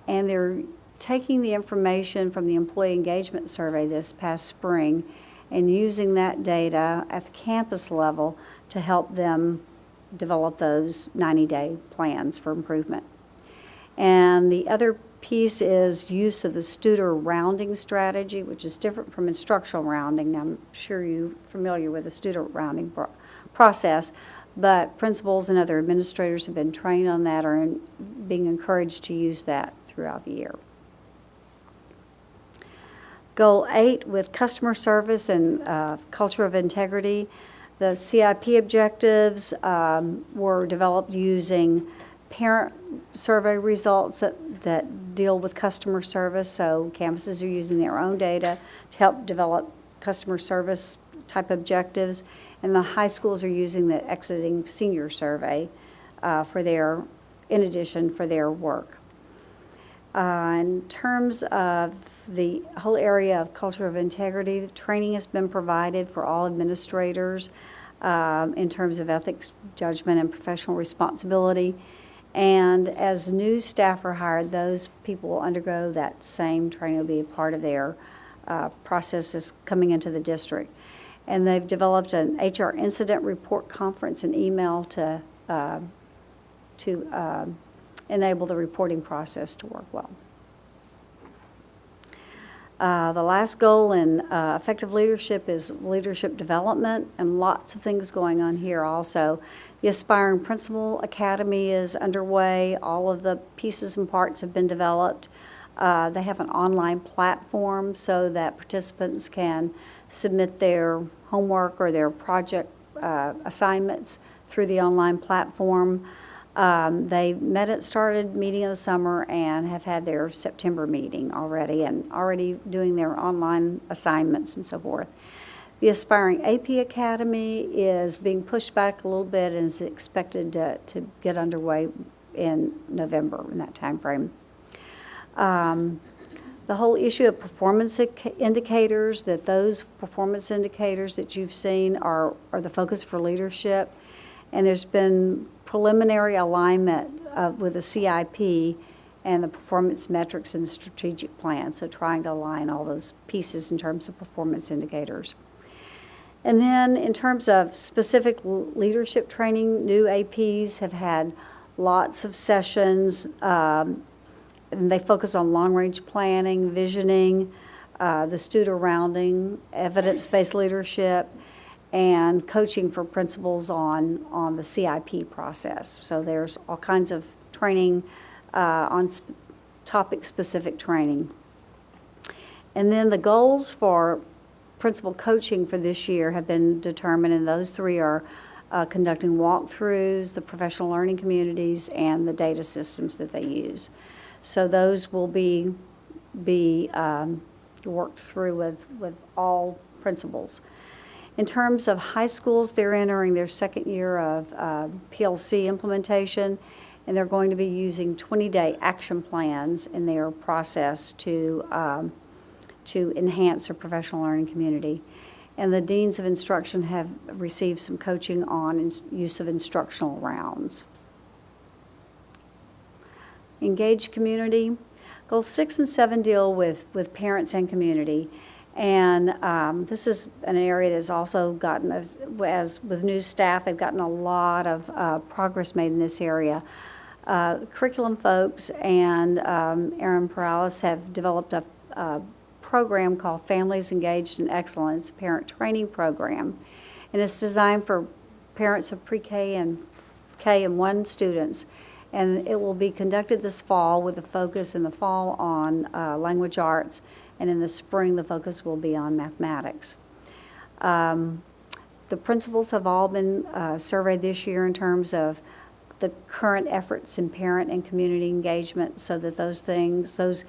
and they're taking the information from the employee engagement survey this past spring and using that data at the campus level to help them develop those 90-day plans for improvement. And the other piece is use of the Studer rounding strategy, which is different from instructional rounding. Now, I'm sure you're familiar with the Studer rounding process, but principals and other administrators have been trained on that or being encouraged to use that throughout the year. Goal 8, with customer service and culture of integrity, the CIP objectives were developed using parent survey results that deal with customer service. So campuses are using their own data to help develop customer service type objectives, and the high schools are using the exiting senior survey in addition for their work. In terms of the whole area of culture of integrity, the training has been provided for all administrators in terms of ethics, judgment, and professional responsibility. And as new staff are hired, those people will undergo that same training. Will be a part of their processes coming into the district. And they've developed an HR incident report conference and email to enable the reporting process to work well. The last goal in effective leadership is leadership development, and lots of things going on here also. The Aspiring Principal Academy is underway. All of the pieces and parts have been developed. They have an online platform so that participants can submit their homework or their project assignments through the online platform. They started meeting in the summer and have had their September meeting already and already doing their online assignments and so forth. The Aspiring AP Academy is being pushed back a little bit and is expected to get underway in November, in that time frame. The whole issue of performance indicators, that those performance indicators that you've seen are the focus for leadership. And there's been preliminary alignment with the CIP and the performance metrics in the strategic plan, so trying to align all those pieces in terms of performance indicators. And then in terms of specific leadership training, new APs have had lots of sessions, and they focus on long-range planning, visioning, the Studer rounding, evidence-based leadership, and coaching for principals on the CIP process. So there's all kinds of training on topic-specific training. And then the goals for principal coaching for this year have been determined, and those three are conducting walkthroughs, the professional learning communities, and the data systems that they use. So those will be worked through with all principals. In terms of high schools, they're entering their second year of PLC implementation, and they're going to be using 20-day action plans in their process to enhance their professional learning community. And the deans of instruction have received some coaching on use of instructional rounds. Engage community. Goals 6 and 7 deal with parents and community. And this is an area that's also gotten, as with new staff, they've gotten a lot of progress made in this area. Curriculum folks and Aaron Perales have developed a program called Families Engaged in Excellence, a parent training program. And it's designed for parents of pre-K and K and 1 students. And it will be conducted this fall with a focus in the fall on language arts, and in the spring the focus will be on mathematics. The principals have all been surveyed this year in terms of the current efforts in parent and community engagement, so that those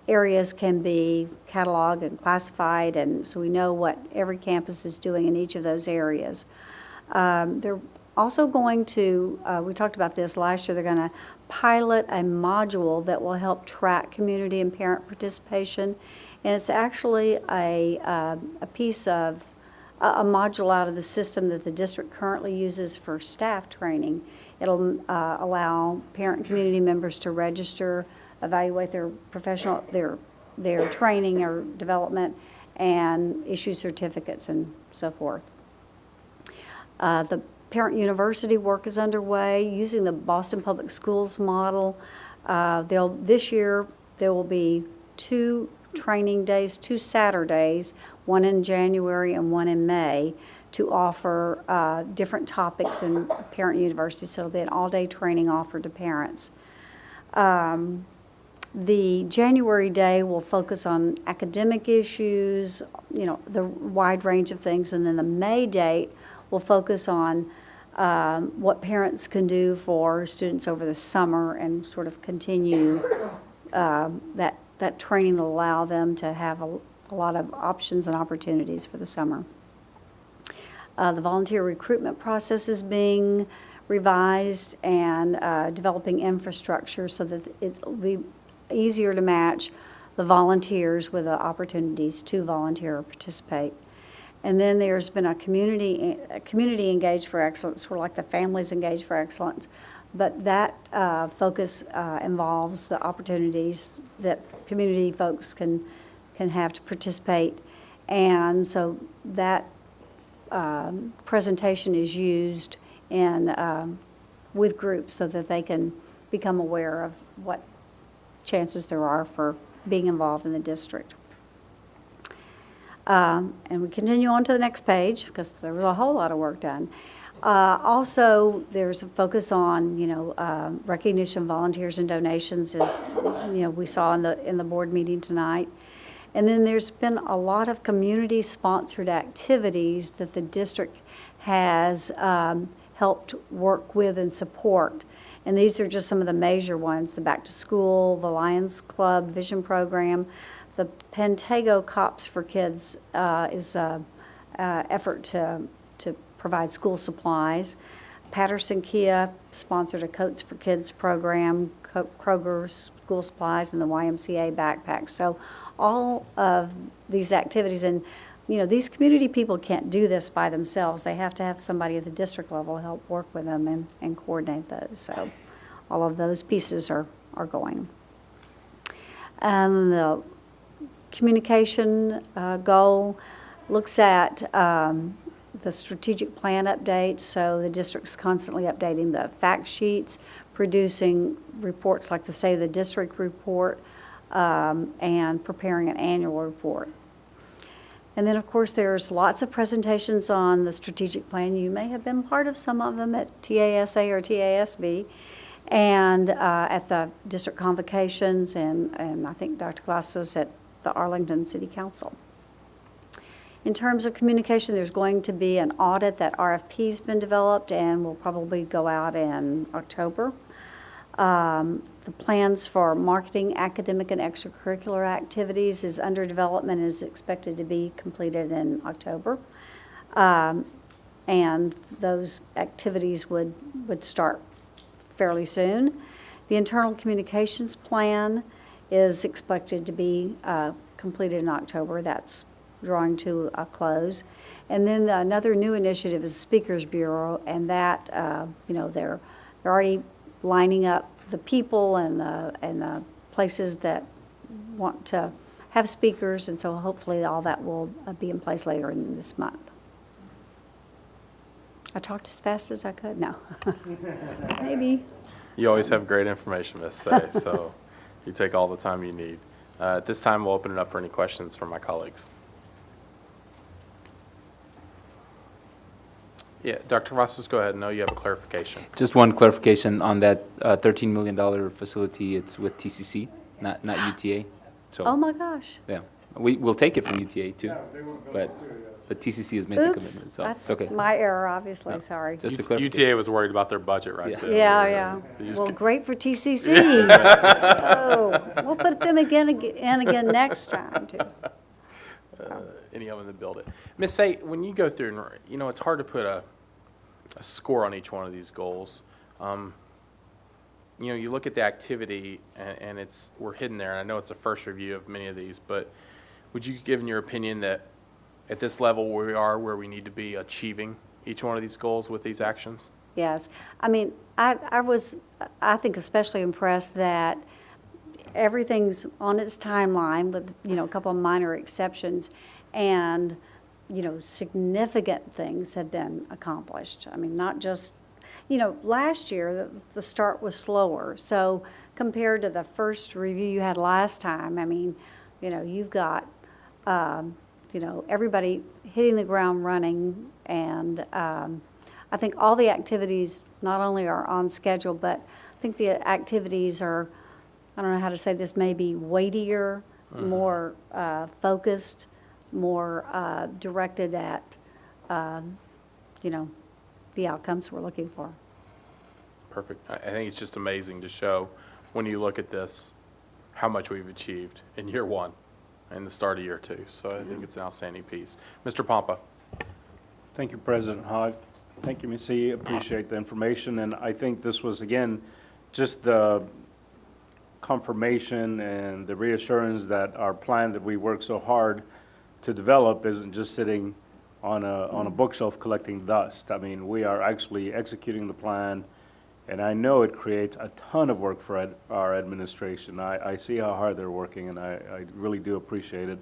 areas can be cataloged and classified, and so we know what every campus is doing in each of those areas. They're also going to, we talked about this last year, they're going to pilot a module that will help track community and parent participation, and it's actually a piece of a module out of the system that the district currently uses for staff training. It'll allow parent and community members to register, evaluate their professional, their training or development, and issue certificates and so forth. The Parent University work is underway using the Boston Public Schools model. This year there will be 2 training days, 2 Saturdays, one in January and one in May, to offer different topics in Parent University. So it'll be an all-day training offered to parents. The January day will focus on academic issues, the wide range of things, and then the May date will focus on what parents can do for students over the summer and sort of continue that training that will allow them to have a lot of options and opportunities for the summer. The volunteer recruitment process is being revised and developing infrastructure so that it will be easier to match the volunteers with the opportunities to volunteer or participate. And then there's been a community engaged for excellence, sort of like the Families Engaged for Excellence, but that focus involves the opportunities that community folks can have to participate. And so that presentation is used with groups so that they can become aware of what chances there are for being involved in the district. And we continue on to the next page because there was a whole lot of work done. Also, there's a focus on, recognition of volunteers and donations, as we saw in the board meeting tonight. And then there's been a lot of community-sponsored activities that the district has helped work with and support. And these are just some of the major ones: the Back to School, the Lions Club Vision Program. The Pentago Cops for Kids is an effort to provide school supplies. Patterson Kia sponsored a Coats for Kids program, Kroger school supplies, and the YMCA backpacks. So all of these activities, and these community people can't do this by themselves. They have to have somebody at the district level help work with them and coordinate those. So all of those pieces are going. The communication goal looks at the strategic plan update. So the district's constantly updating the fact sheets, producing reports like the State of the District report, and preparing an annual report. And then, of course, there's lots of presentations on the strategic plan. You may have been part of some of them at TASA or TASB. and at the district convocations, and I think Dr. Cavazos at the Arlington City Council. In terms of communication, there's going to be an audit. That RFP's been developed and will probably go out in October. The plans for marketing, academic, and extracurricular activities is under development and is expected to be completed in October. And those activities would start fairly soon. The internal communications plan is expected to be completed in October. That's drawing to a close. And then another new initiative is Speakers Bureau, and that, they're already lining up the people and the places that want to have speakers, and so hopefully all that will be in place later in this month. I talked as fast as I could. No, maybe. You always have great information, Ms. Say, so you take all the time you need. At this time, we'll open it up for any questions from my colleagues. Yeah, Dr. Cavazos, go ahead. No, you have a clarification. Just one clarification on that $13 million facility. It's with TCC, not UTA. So, Oh my gosh. yeah, we'll take it from UTA too, but TCC has made the commitment. Oops, So that's okay. my error, obviously, No. sorry. Just to clarify. UTA was worried about their budget right Yeah. there. Yeah. You just Well, get- great for TCC. Oh, we'll put them again next time, too. any of them that build it. Ms. Say, when you go through, and it's hard to put a score on each one of these goals. You look at the activity, and we're hidden there, and I know it's a first review of many of these, but would you give in your opinion that at this level where we are, where we need to be achieving each one of these goals with these actions? Yes. I mean, I was, I think, especially impressed that everything's on its timeline with, a couple of minor exceptions, and, significant things have been accomplished. I mean, not just, last year, the start was slower. So compared to the first review you had last time, I mean, you've got, everybody hitting the ground running, and I think all the activities not only are on schedule, but I think the activities are, I don't know how to say this, maybe weightier, more focused, more directed at, the outcomes we're looking for. Perfect. I think it's just amazing to show, when you look at this, how much we've achieved in year one and the start of year two. So I think it's an outstanding piece. Mr. Pompa. Thank you, President Hogg. Thank you, Ms. E. Appreciate the information. And I think this was, again, just the confirmation and the reassurance that our plan that we worked so hard to develop isn't just sitting on a bookshelf collecting dust. I mean, we are actually executing the plan, and I know it creates a ton of work for our administration. I see how hard they're working, and I really do appreciate it.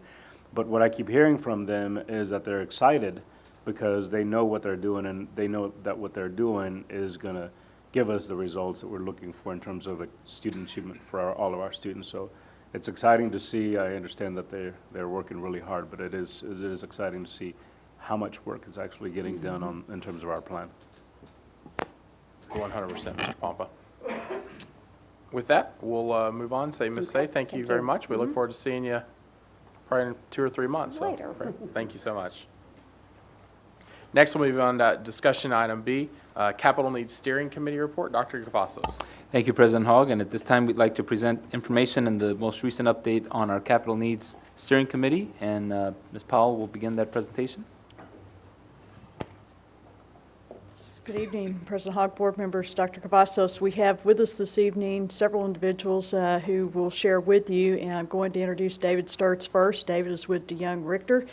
But what I keep hearing from them is that they're excited because they know what they're doing, and they know that what they're doing is going to give us the results that we're looking for in terms of student achievement for all of our students. So it's exciting to see. I understand that they're working really hard, but it is exciting to see how much work is actually getting done in terms of our plan. 100%, Mr. Pompa. With that, we'll move on. Say, Ms. Say, thank you very much. We look forward to seeing you probably in 2 or 3 months. So, Later. great. Thank you so much. Next, we'll move on to discussion item B, Capital Needs Steering Committee report. Dr. Cavazos. Thank you, President Hogg. And at this time, we'd like to present information and the most recent update on our Capital Needs Steering Committee. And Ms. Powell will begin that presentation. Good evening, President Hogg, board members, Dr. Cavazos. We have with us this evening several individuals who will share with you, and I'm going to introduce David Sturts first. David is with DeYoung Richter.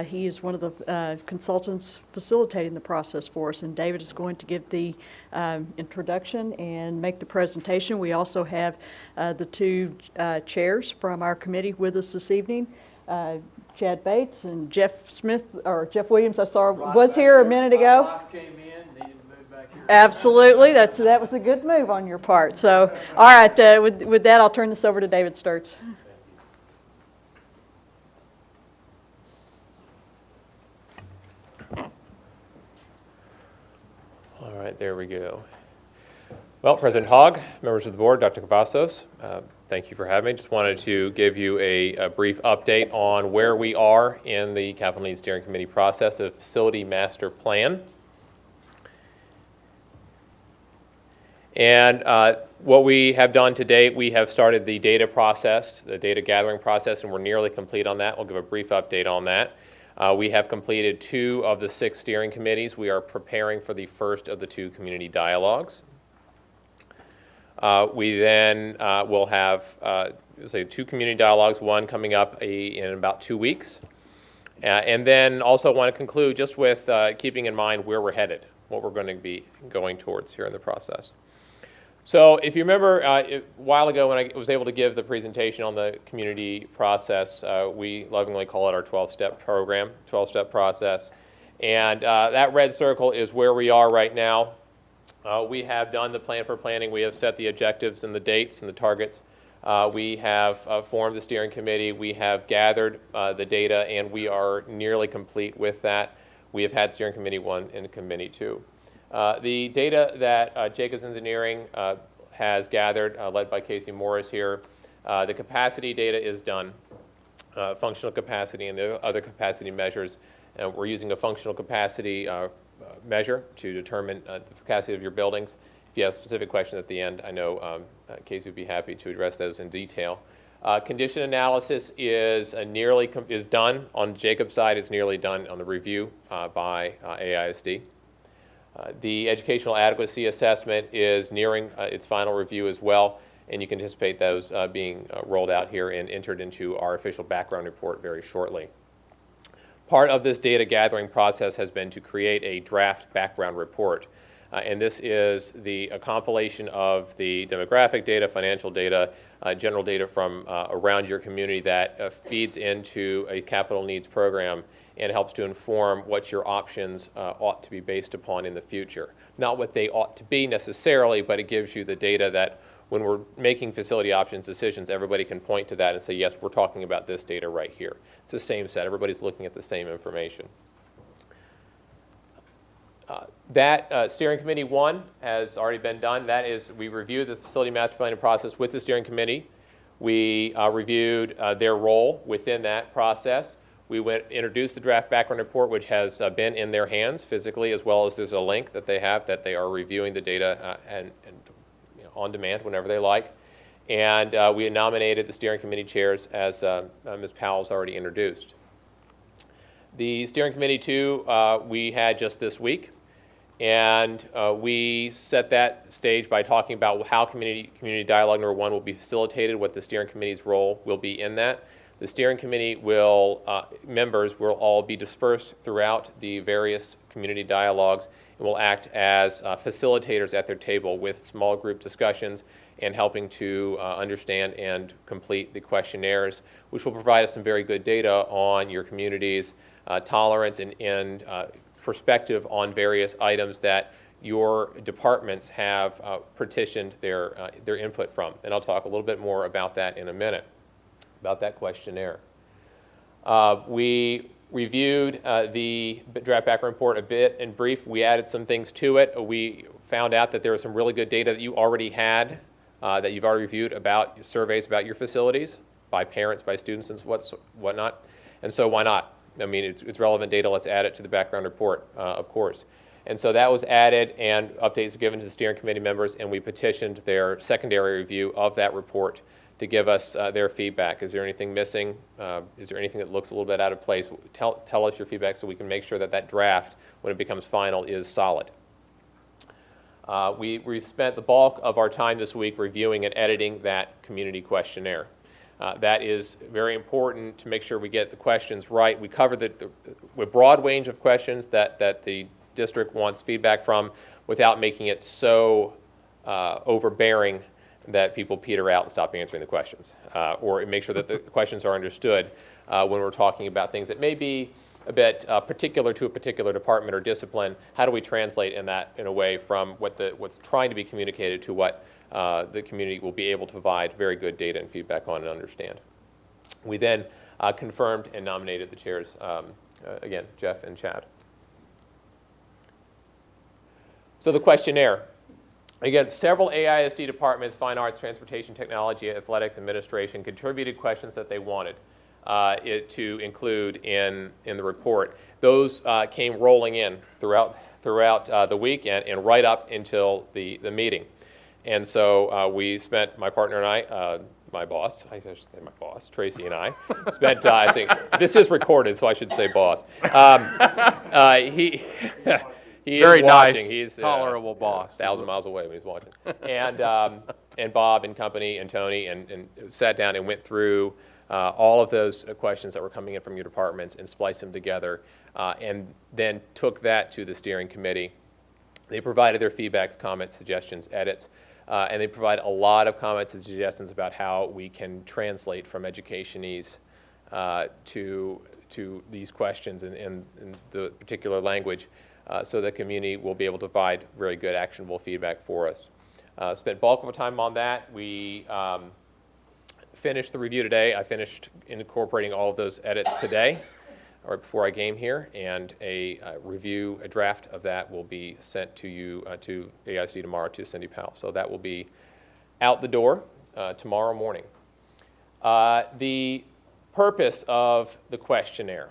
He is one of the consultants facilitating the process for us, and David is going to give the introduction and make the presentation. We also have the 2 chairs from our committee with us this evening. Chad Bates and Jeff Williams, I saw, was here a minute ago. My wife came in, needed to move back here. Absolutely, that was a good move on your part. So, all right, with that, I'll turn this over to David Sturts. All right, there we go. Well, President Hogg, members of the board, Dr. Cavazos, thank you for having me. Just wanted to give you a brief update on where we are in the Capital Needs Steering Committee process, the Facility Master Plan. And what we have done to date, we have started the data process, the data gathering process, and we're nearly complete on that. We'll give a brief update on that. We have completed 2 of the 6 steering committees. We are preparing for the first of the 2 community dialogues. We then will have, say, 2 community dialogues, one coming up in about 2 weeks. And then also want to conclude just with keeping in mind where we're headed, what we're going to be going towards here in the process. So if you remember a while ago when I was able to give the presentation on the community process, we lovingly call it our 12-step program, 12-step process. And that red circle is where we are right now. We have done the plan for planning. We have set the objectives and the dates and the targets. We have formed the steering committee. We have gathered the data, and we are nearly complete with that. We have had steering committee 1 and committee 2. The data that Jacobs Engineering has gathered, led by Casey Morris here, the capacity data is done, functional capacity and the other capacity measures. We're using a functional capacity measure to determine the capacity of your buildings. If you have specific questions at the end, I know Casey would be happy to address those in detail. Condition analysis is done on Jacob's side. It's nearly done on the review by AISD. The educational adequacy assessment is nearing its final review as well, and you can anticipate those being rolled out here and entered into our official background report very shortly. Part of this data gathering process has been to create a draft background report, and this is a compilation of the demographic data, financial data, general data from around your community that feeds into a capital needs program and helps to inform what your options ought to be based upon in the future. Not what they ought to be necessarily, but it gives you the data that when we're making facility options decisions, everybody can point to that and say, yes, we're talking about this data right here. It's the same set. Everybody's looking at the same information. Steering Committee 1 has already been done. That is, we reviewed the facility master planning process with the steering committee. We reviewed their role within that process. We introduced the draft background report, which has been in their hands physically, as well as there's a link that they have that they are reviewing the data and on demand whenever they like. And we nominated the steering committee chairs, as Ms. Powell's already introduced. The steering committee 2 we had just this week, and we set that stage by talking about how community dialogue number 1 will be facilitated, what the steering committee's role will be in that. The steering committee members will all be dispersed throughout the various community dialogues and will act as facilitators at their table with small group discussions and helping to understand and complete the questionnaires, which will provide us some very good data on your community's tolerance and perspective on various items that your departments have petitioned their input from. And I'll talk a little bit more about that in a minute, about that questionnaire. We reviewed the draft background report a bit in brief. We added some things to it. We found out that there was some really good data that you already had, that you've already reviewed about surveys about your facilities by parents, by students, and whatnot. And so why not? I mean, it's relevant data. Let's add it to the background report, of course. And so that was added, and updates were given to the steering committee members, and we petitioned their secondary review of that report to give us their feedback. Is there anything missing? Is there anything that looks a little bit out of place? Tell us your feedback so we can make sure that that draft, when it becomes final, is solid. We've spent the bulk of our time this week reviewing and editing that community questionnaire. That is very important to make sure we get the questions right. We cover the broad range of questions that the district wants feedback from without making it so overbearing that people peter out and stop answering the questions, or make sure that the questions are understood when we're talking about things that may be a bit particular to a particular department or discipline. How do we translate in a way from what's trying to be communicated to what the community will be able to provide very good data and feedback on and understand. We then confirmed and nominated the chairs, again, Jeff and Chad. So the questionnaire. Again, several AISD departments, fine arts, transportation, technology, athletics, administration, contributed questions that they wanted to include in the report. Those came rolling in throughout the week and right up until the meeting. And so we spent, my partner and I, my boss, I should say my boss, Tracy and I, spent, I think, this is recorded, so I should say boss. He Very is watching. nice, He's tolerable boss. 1,000 miles away when he's watching. And Bob and company and Tony and sat down and went through all of those questions that were coming in from your departments and spliced them together, and then took that to the steering committee. They provided their feedbacks, comments, suggestions, edits, and they provide a lot of comments and suggestions about how we can translate from educationese to these questions in the particular language, so the community will be able to provide very good actionable feedback for us. Spent bulk of our time on that. We finished the review today. I finished incorporating all of those edits today, or before I came here, and a draft of that will be sent to you, to AISD tomorrow, to Cindy Powell. So that will be out the door tomorrow morning. The purpose of the questionnaire.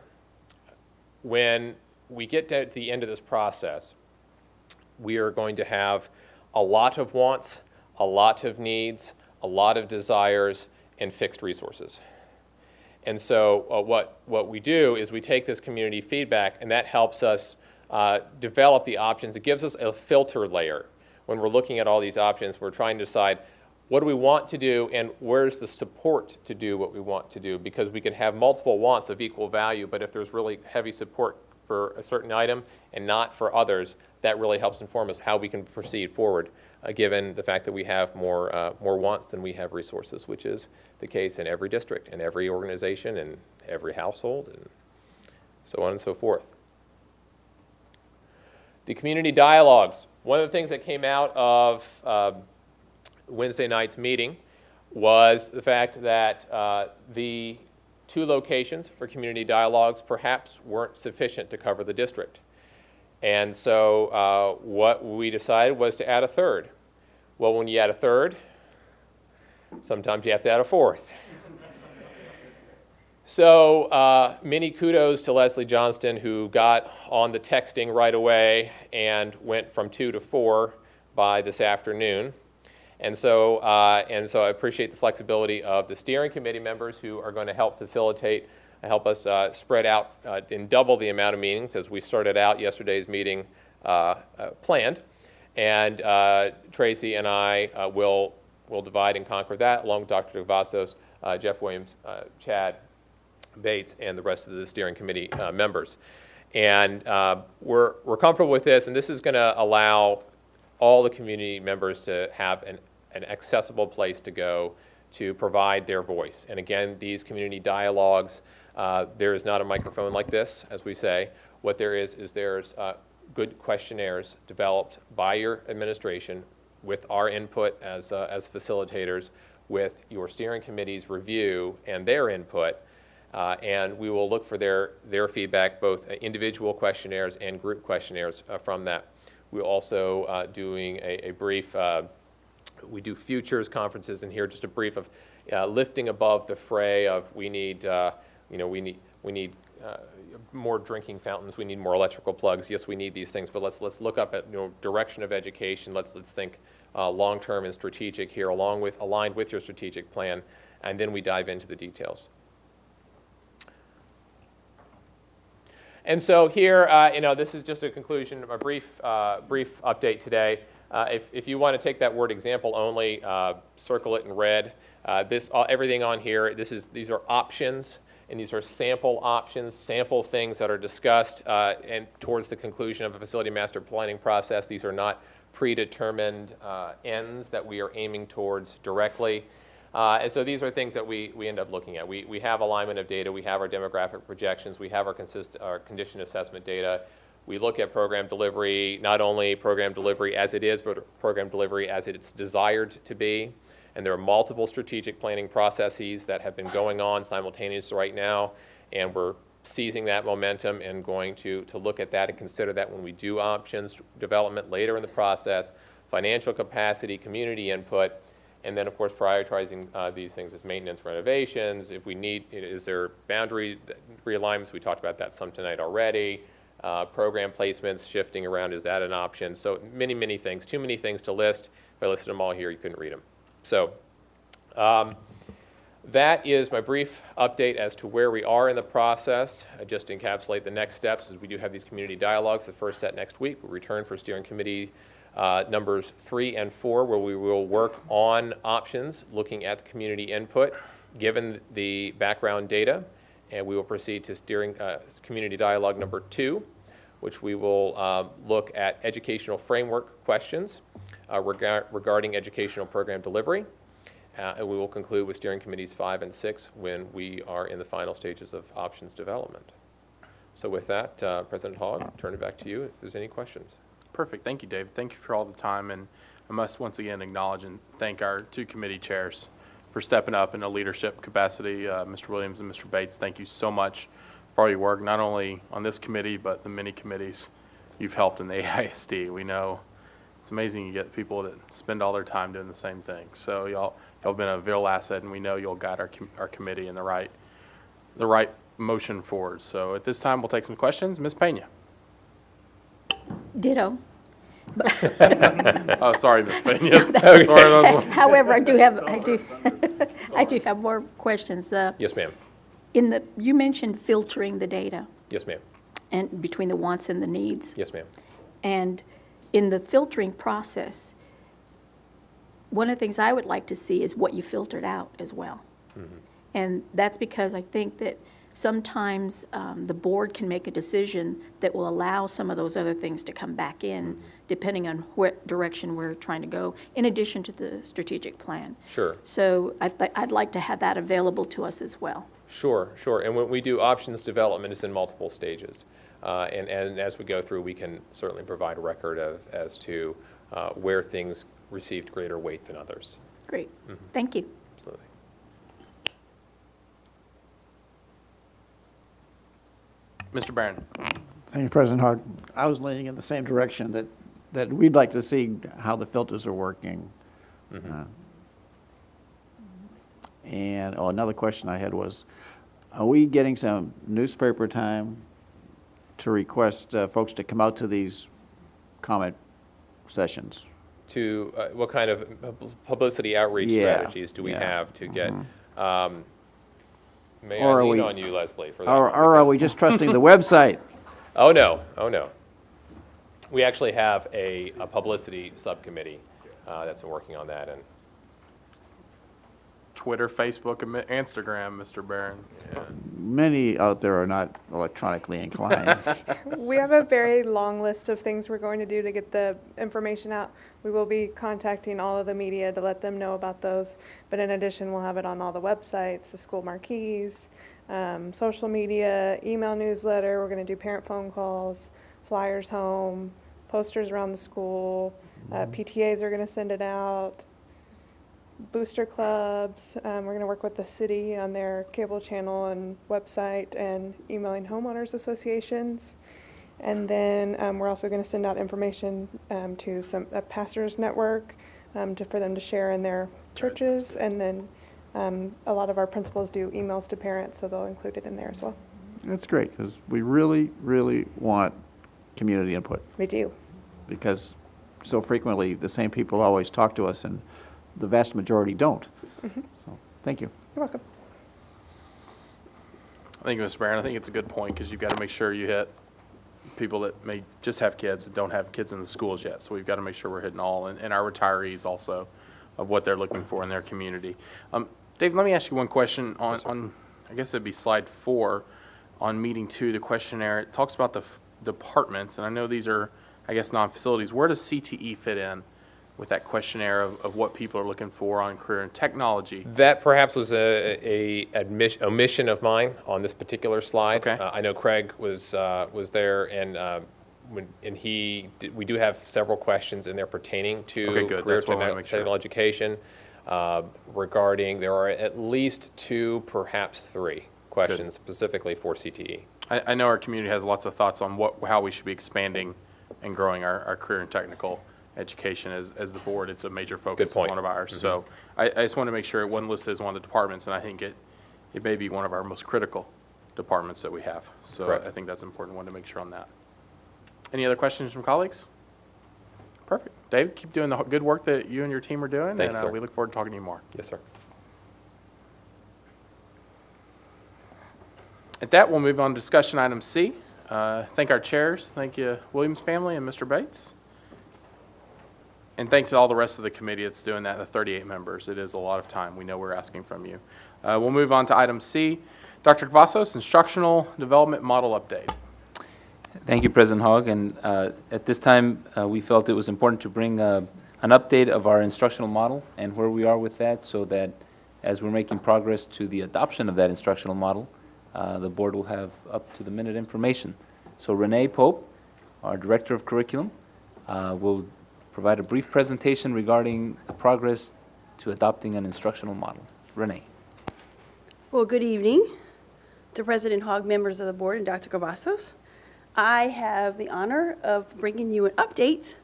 When we get to the end of this process, we are going to have a lot of wants, a lot of needs, a lot of desires, and fixed resources. And so what we do is we take this community feedback, and that helps us develop the options. It gives us a filter layer. When we're looking at all these options, we're trying to decide what do we want to do and where's the support to do what we want to do, because we can have multiple wants of equal value, but if there's really heavy support for a certain item and not for others, that really helps inform us how we can proceed forward, given the fact that we have more wants than we have resources, which is the case in every district, and every organization, and every household, and so on and so forth. The community dialogues. One of the things that came out of Wednesday night's meeting was the fact that the 2 locations for community dialogues perhaps weren't sufficient to cover the district. And so what we decided was to add a 3rd. Well, when you add a 3rd, sometimes you have to add a 4th. So many kudos to Leslie Johnston, who got on the texting right away and went from 2 to 4 by this afternoon. And so I appreciate the flexibility of the steering committee members who are going to help facilitate, help us spread out in double the amount of meetings as we started out yesterday's meeting planned. And Tracy and I will divide and conquer that, along with Dr. Cavazos, Jeff Williams, Chad Bates, and the rest of the steering committee members. And we're comfortable with this, and this is going to allow all the community members to have an accessible place to go to provide their voice. And again, these community dialogues, there is not a microphone like this, as we say. What there is there's good questionnaires developed by your administration with our input as facilitators, with your steering committee's review and their input, and we will look for their feedback, both individual questionnaires and group questionnaires from that. We're also doing a brief, we do futures conferences in here, just a brief of lifting above the fray of we need more drinking fountains, we need more electrical plugs. Yes, we need these things, but let's look up at direction of education. Let's think long-term and strategic here, aligned with your strategic plan, and then we dive into the details. And so here, this is just a conclusion, a brief update today. If you want to take that word example only, circle it in red. Everything on here, these are options, and these are sample options, sample things that are discussed and towards the conclusion of a facility master planning process. These are not predetermined ends that we are aiming towards directly. And so these are things that we end up looking at. We have alignment of data, we have our demographic projections, we have our condition assessment data. We look at program delivery, not only program delivery as it is, but program delivery as it's desired to be. And there are multiple strategic planning processes that have been going on simultaneously right now, and we're seizing that momentum and going to look at that and consider that when we do options development later in the process, financial capacity, community input, and then, of course, prioritizing these things as maintenance renovations. If we need, is there boundary realignments? We talked about that some tonight already. Program placements, shifting around, is that an option? So many, many things. Too many things to list. If I listed them all here, you couldn't read them. So that is my brief update as to where we are in the process. I just encapsulate the next steps as we do have these community dialogues. The first set next week. We'll return for steering committee numbers 3 and 4, where we will work on options, looking at the community input, given the background data, and we will proceed to steering community dialogue number 2, which we will look at educational framework questions regarding educational program delivery, and we will conclude with steering committees 5 and 6 when we are in the final stages of options development. So with that, President Hogg, I'll turn it back to you if there's any questions. Perfect. Thank you, Dave. Thank you for all the time. And I must once again acknowledge and thank our 2 committee chairs for stepping up in a leadership capacity. Mr. Williams and Mr. Bates, thank you so much for all your work, not only on this committee, but the many committees you've helped in the AISD. We know it's amazing you get people that spend all their time doing the same thing. So y'all have been a real asset, and we know you'll guide our committee in the right motion forward. So at this time, we'll take some questions. Ms. Pena. Ditto. Oh, sorry, Ms. Pena. Sorry, however, I do have more questions. Yes, ma'am. You mentioned filtering the data. Yes, ma'am. And between the wants and the needs. Yes, ma'am. And in the filtering process, one of the things I would like to see is what you filtered out as well. Mm-hmm. And that's because I think that sometimes the board can make a decision that will allow some of those other things to come back in, depending on what direction we're trying to go, in addition to the strategic plan. Sure. So I'd like to have that available to us as well. Sure, sure. And when we do options development, it's in multiple stages. And as we go through, we can certainly provide a record as to where things received greater weight than others. Great. Mm-hmm. Thank you. Absolutely. Mr. Barron. Thank you, President Hogg. I was leaning in the same direction that we'd like to see how the filters are working. Mm-hmm. And another question I had was, are we getting some newspaper time to request folks to come out to these comment sessions? To what kind of publicity outreach strategies do we have to get? May I lean on you, Leslie, for that? Or are we just trusting the website? Oh, no. Oh, no. We actually have a publicity subcommittee that's been working on that. And Twitter, Facebook, and Instagram, Mr. Barron. Yeah. Many out there are not electronically inclined. We have a very long list of things we're going to do to get the information out. We will be contacting all of the media to let them know about those. But in addition, we'll have it on all the websites, the school marquees, social media, email newsletter. We're going to do parent phone calls, flyers home, posters around the school. PTAs are going to send it out. Booster clubs. We're going to work with the city on their cable channel and website and emailing homeowners associations. And then we're also going to send out information to a pastors network for them to share in their churches. And then a lot of our principals do emails to parents, so they'll include it in there as well. That's great, because we really, really want community input. We do. Because so frequently the same people always talk to us, and the vast majority don't. Mm-hmm. So, thank you. You're welcome. Thank you, Mr. Barron. I think it's a good point, because you've got to make sure you hit people that may just have kids that don't have kids in the schools yet. So we've got to make sure we're hitting all, and our retirees also, of what they're looking for in their community. Dave, let me ask you one question on I guess it'd be slide 4 on meeting 2, the questionnaire. It talks about the departments, and I know these are, I guess, non-facilities. Where does CTE fit in with that questionnaire of what people are looking for on career and technology? That perhaps was a omission of mine on this particular slide. Okay. I know Craig was there, and we do have several questions in there pertaining to career technical education. Regarding, there are at least 2, perhaps 3 questions specifically for CTE. I know our community has lots of thoughts on how we should be expanding and growing our career and technical education as the board. It's a major focus of point. one of ours. So I just want to make sure it wasn't listed as one of the departments, and I think it may be one of our most critical departments that we have. So Correct. I think that's important. Wanted to make sure on that. Any other questions from colleagues? Perfect. David, keep doing the good work that you and your team are doing. Thanks, and sir. we look forward to talking to you more. Yes, sir. At that, we'll move on to discussion item C. Thank our chairs. Thank you, Williams family and Mr. Bates. And thanks to all the rest of the committee that's doing that, the 38 members. It is a lot of time. We know we're asking from you. We'll move on to item C. Dr. Cavazos, Instructional Development Model Update. Thank you, President Hogg. And at this time, we felt it was important to bring an update of our instructional model and where we are with that, so that as we're making progress to the adoption of that instructional model, the board will have up-to-the-minute information. So Renee Pope, our Director of Curriculum, will provide a brief presentation regarding the progress to adopting an instructional model. Renee. Well, good evening to President Hogg, members of the board, and Dr. Cavazos. I have the honor of bringing you an update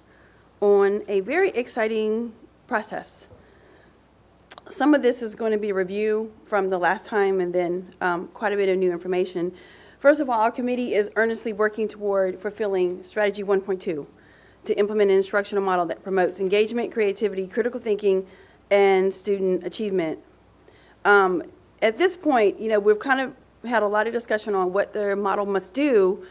on a very exciting process. Some of this is going to be a review from the last time, and then quite a bit of new information. First of all, our committee is earnestly working toward fulfilling Strategy 1.2 to implement an instructional model that promotes engagement, creativity, critical thinking, and student achievement. At this point, we've kind of had a lot of discussion on what the model must do.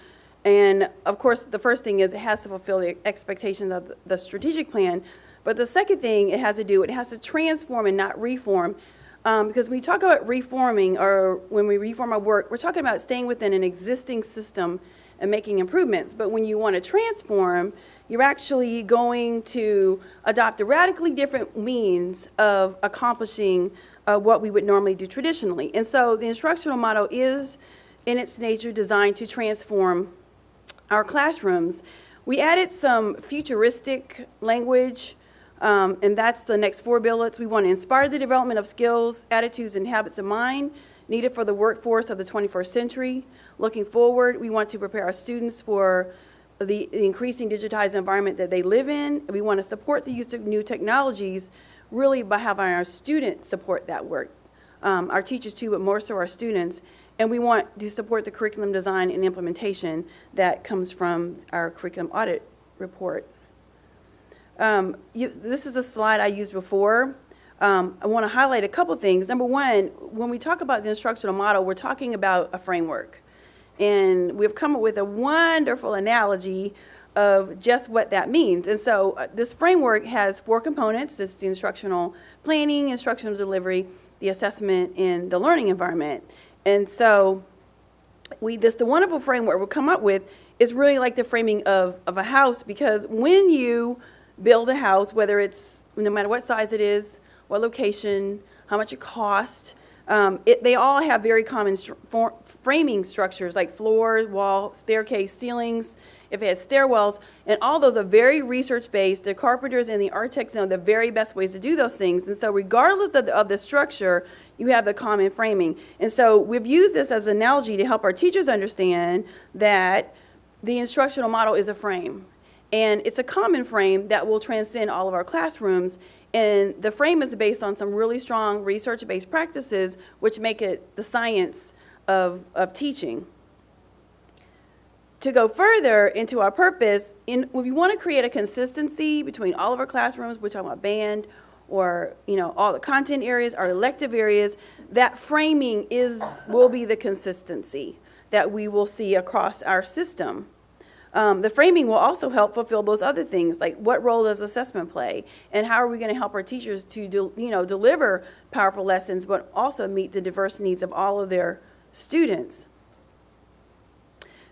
And of course, the first thing is it has to fulfill the expectations of the strategic plan. But the second thing it has to transform and not reform. Because when we talk about reforming, or when we reform our work, we're talking about staying within an existing system and making improvements. But when you want to transform, you're actually going to adopt a radically different means of accomplishing what we would normally do traditionally. And so the instructional model is, in its nature, designed to transform our classrooms. We added some futuristic language, and that's the next 4 bullets. We want to inspire the development of skills, attitudes, and habits of mind needed for the workforce of the 21st century. Looking forward, we want to prepare our students for the increasing digitized environment that they live in. We want to support the use of new technologies, really by having our students support that work. Our teachers too, but more so our students. And we want to support the curriculum design and implementation that comes from our curriculum audit report. This is a slide I used before. I want to highlight a couple things. Number one, when we talk about the instructional model, we're talking about a framework. And we've come up with a wonderful analogy of just what that means. And so this framework has 4 components. It's the instructional planning, instructional delivery, the assessment, and the learning environment. And so the wonderful framework we'll come up with is really like the framing of a house, because when you build a house, whether it's, no matter what size it is, what location, how much it costs, they all have very common framing structures like floor, wall, staircase, ceilings, if it has stairwells, and all those are very research-based. The carpenters and the architects know the very best ways to do those things. And so regardless of the structure, you have the common framing. And so we've used this as an analogy to help our teachers understand that the instructional model is a frame. And it's a common frame that will transcend all of our classrooms. And the frame is based on some really strong research-based practices, which make it the science of teaching. To go further into our purpose, we want to create a consistency between all of our classrooms. We're talking about band, or all the content areas, our elective areas. That framing will be the consistency that we will see across our system. The framing will also help fulfill those other things, like what role does assessment play, and how are we going to help our teachers to deliver powerful lessons, but also meet the diverse needs of all of their students.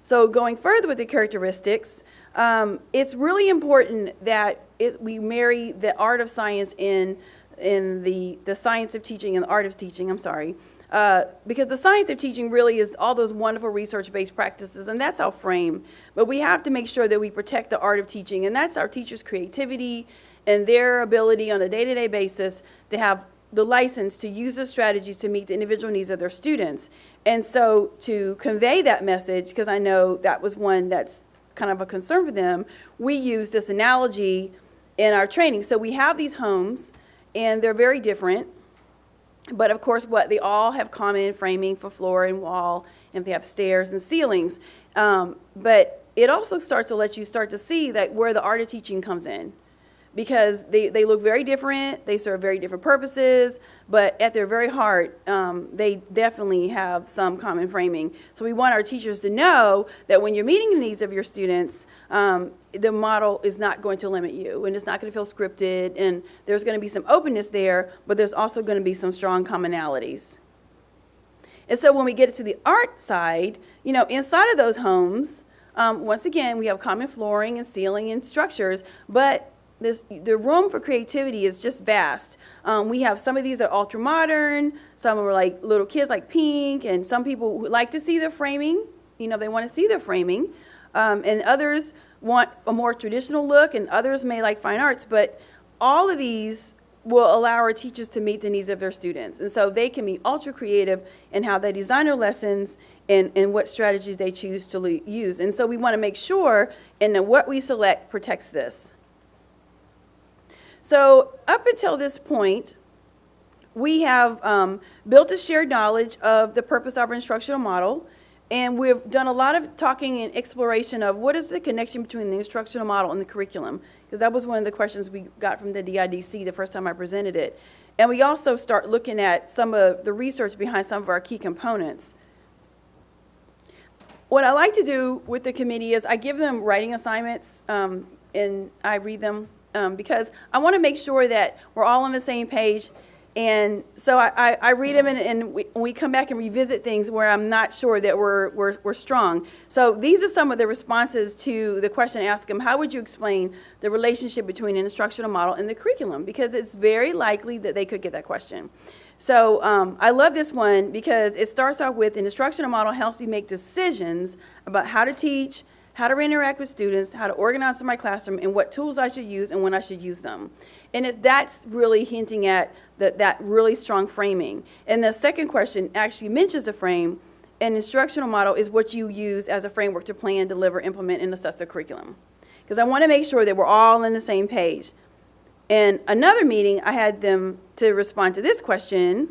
So going further with the characteristics, it's really important that we marry the art of science in the science of teaching and the art of teaching, because the science of teaching really is all those wonderful research-based practices, and that's our frame. But we have to make sure that we protect the art of teaching, and that's our teachers' creativity and their ability on a day-to-day basis to have the license to use the strategies to meet the individual needs of their students. And so to convey that message, because I know that was one that's kind of a concern for them, we use this analogy in our training. So we have these homes, and they're very different. But of course, they all have common framing for floor and wall, and they have stairs and ceilings. But it also starts to let you start to see that where the art of teaching comes in, because they look very different, they serve very different purposes, but at their very heart, they definitely have some common framing. So we want our teachers to know that when you're meeting the needs of your students, the model is not going to limit you, and it's not going to feel scripted, and there's going to be some openness there, but there's also going to be some strong commonalities. And so when we get to the art side, you know, inside of those homes, once again, we have common flooring and ceiling and structures, but the room for creativity is just vast. We have some of these that are ultra modern, some are like little kids like pink, and some people who like to see their framing, you know, they want to see their framing, and others want a more traditional look, and others may like fine arts, but all of these will allow our teachers to meet the needs of their students. And so they can be ultra creative in how they design their lessons and what strategies they choose to use. And so we want to make sure that what we select protects this. So up until this point, we have built a shared knowledge of the purpose of our instructional model, and we've done a lot of talking and exploration of what is the connection between the instructional model and the curriculum, because that was one of the questions we got from the DIDC the first time I presented it. And we also start looking at some of the research behind some of our key components. What I like to do with the committee is I give them writing assignments, and I read them. Because I want to make sure that we're all on the same page. And so I read them, and we come back and revisit things where I'm not sure that we're strong. So these are some of the responses to the question I asked them: how would you explain the relationship between an instructional model and the curriculum? Because it's very likely that they could get that question. So I love this one because it starts off with: an instructional model helps me make decisions about how to teach, how to interact with students, how to organize my classroom, and what tools I should use and when I should use them. And that's really hinting at that really strong framing. And the second question actually mentions a frame. An instructional model is what you use as a framework to plan, deliver, implement, and assess the curriculum. Because I want to make sure that we're all on the same page. In another meeting, I had them to respond to this question,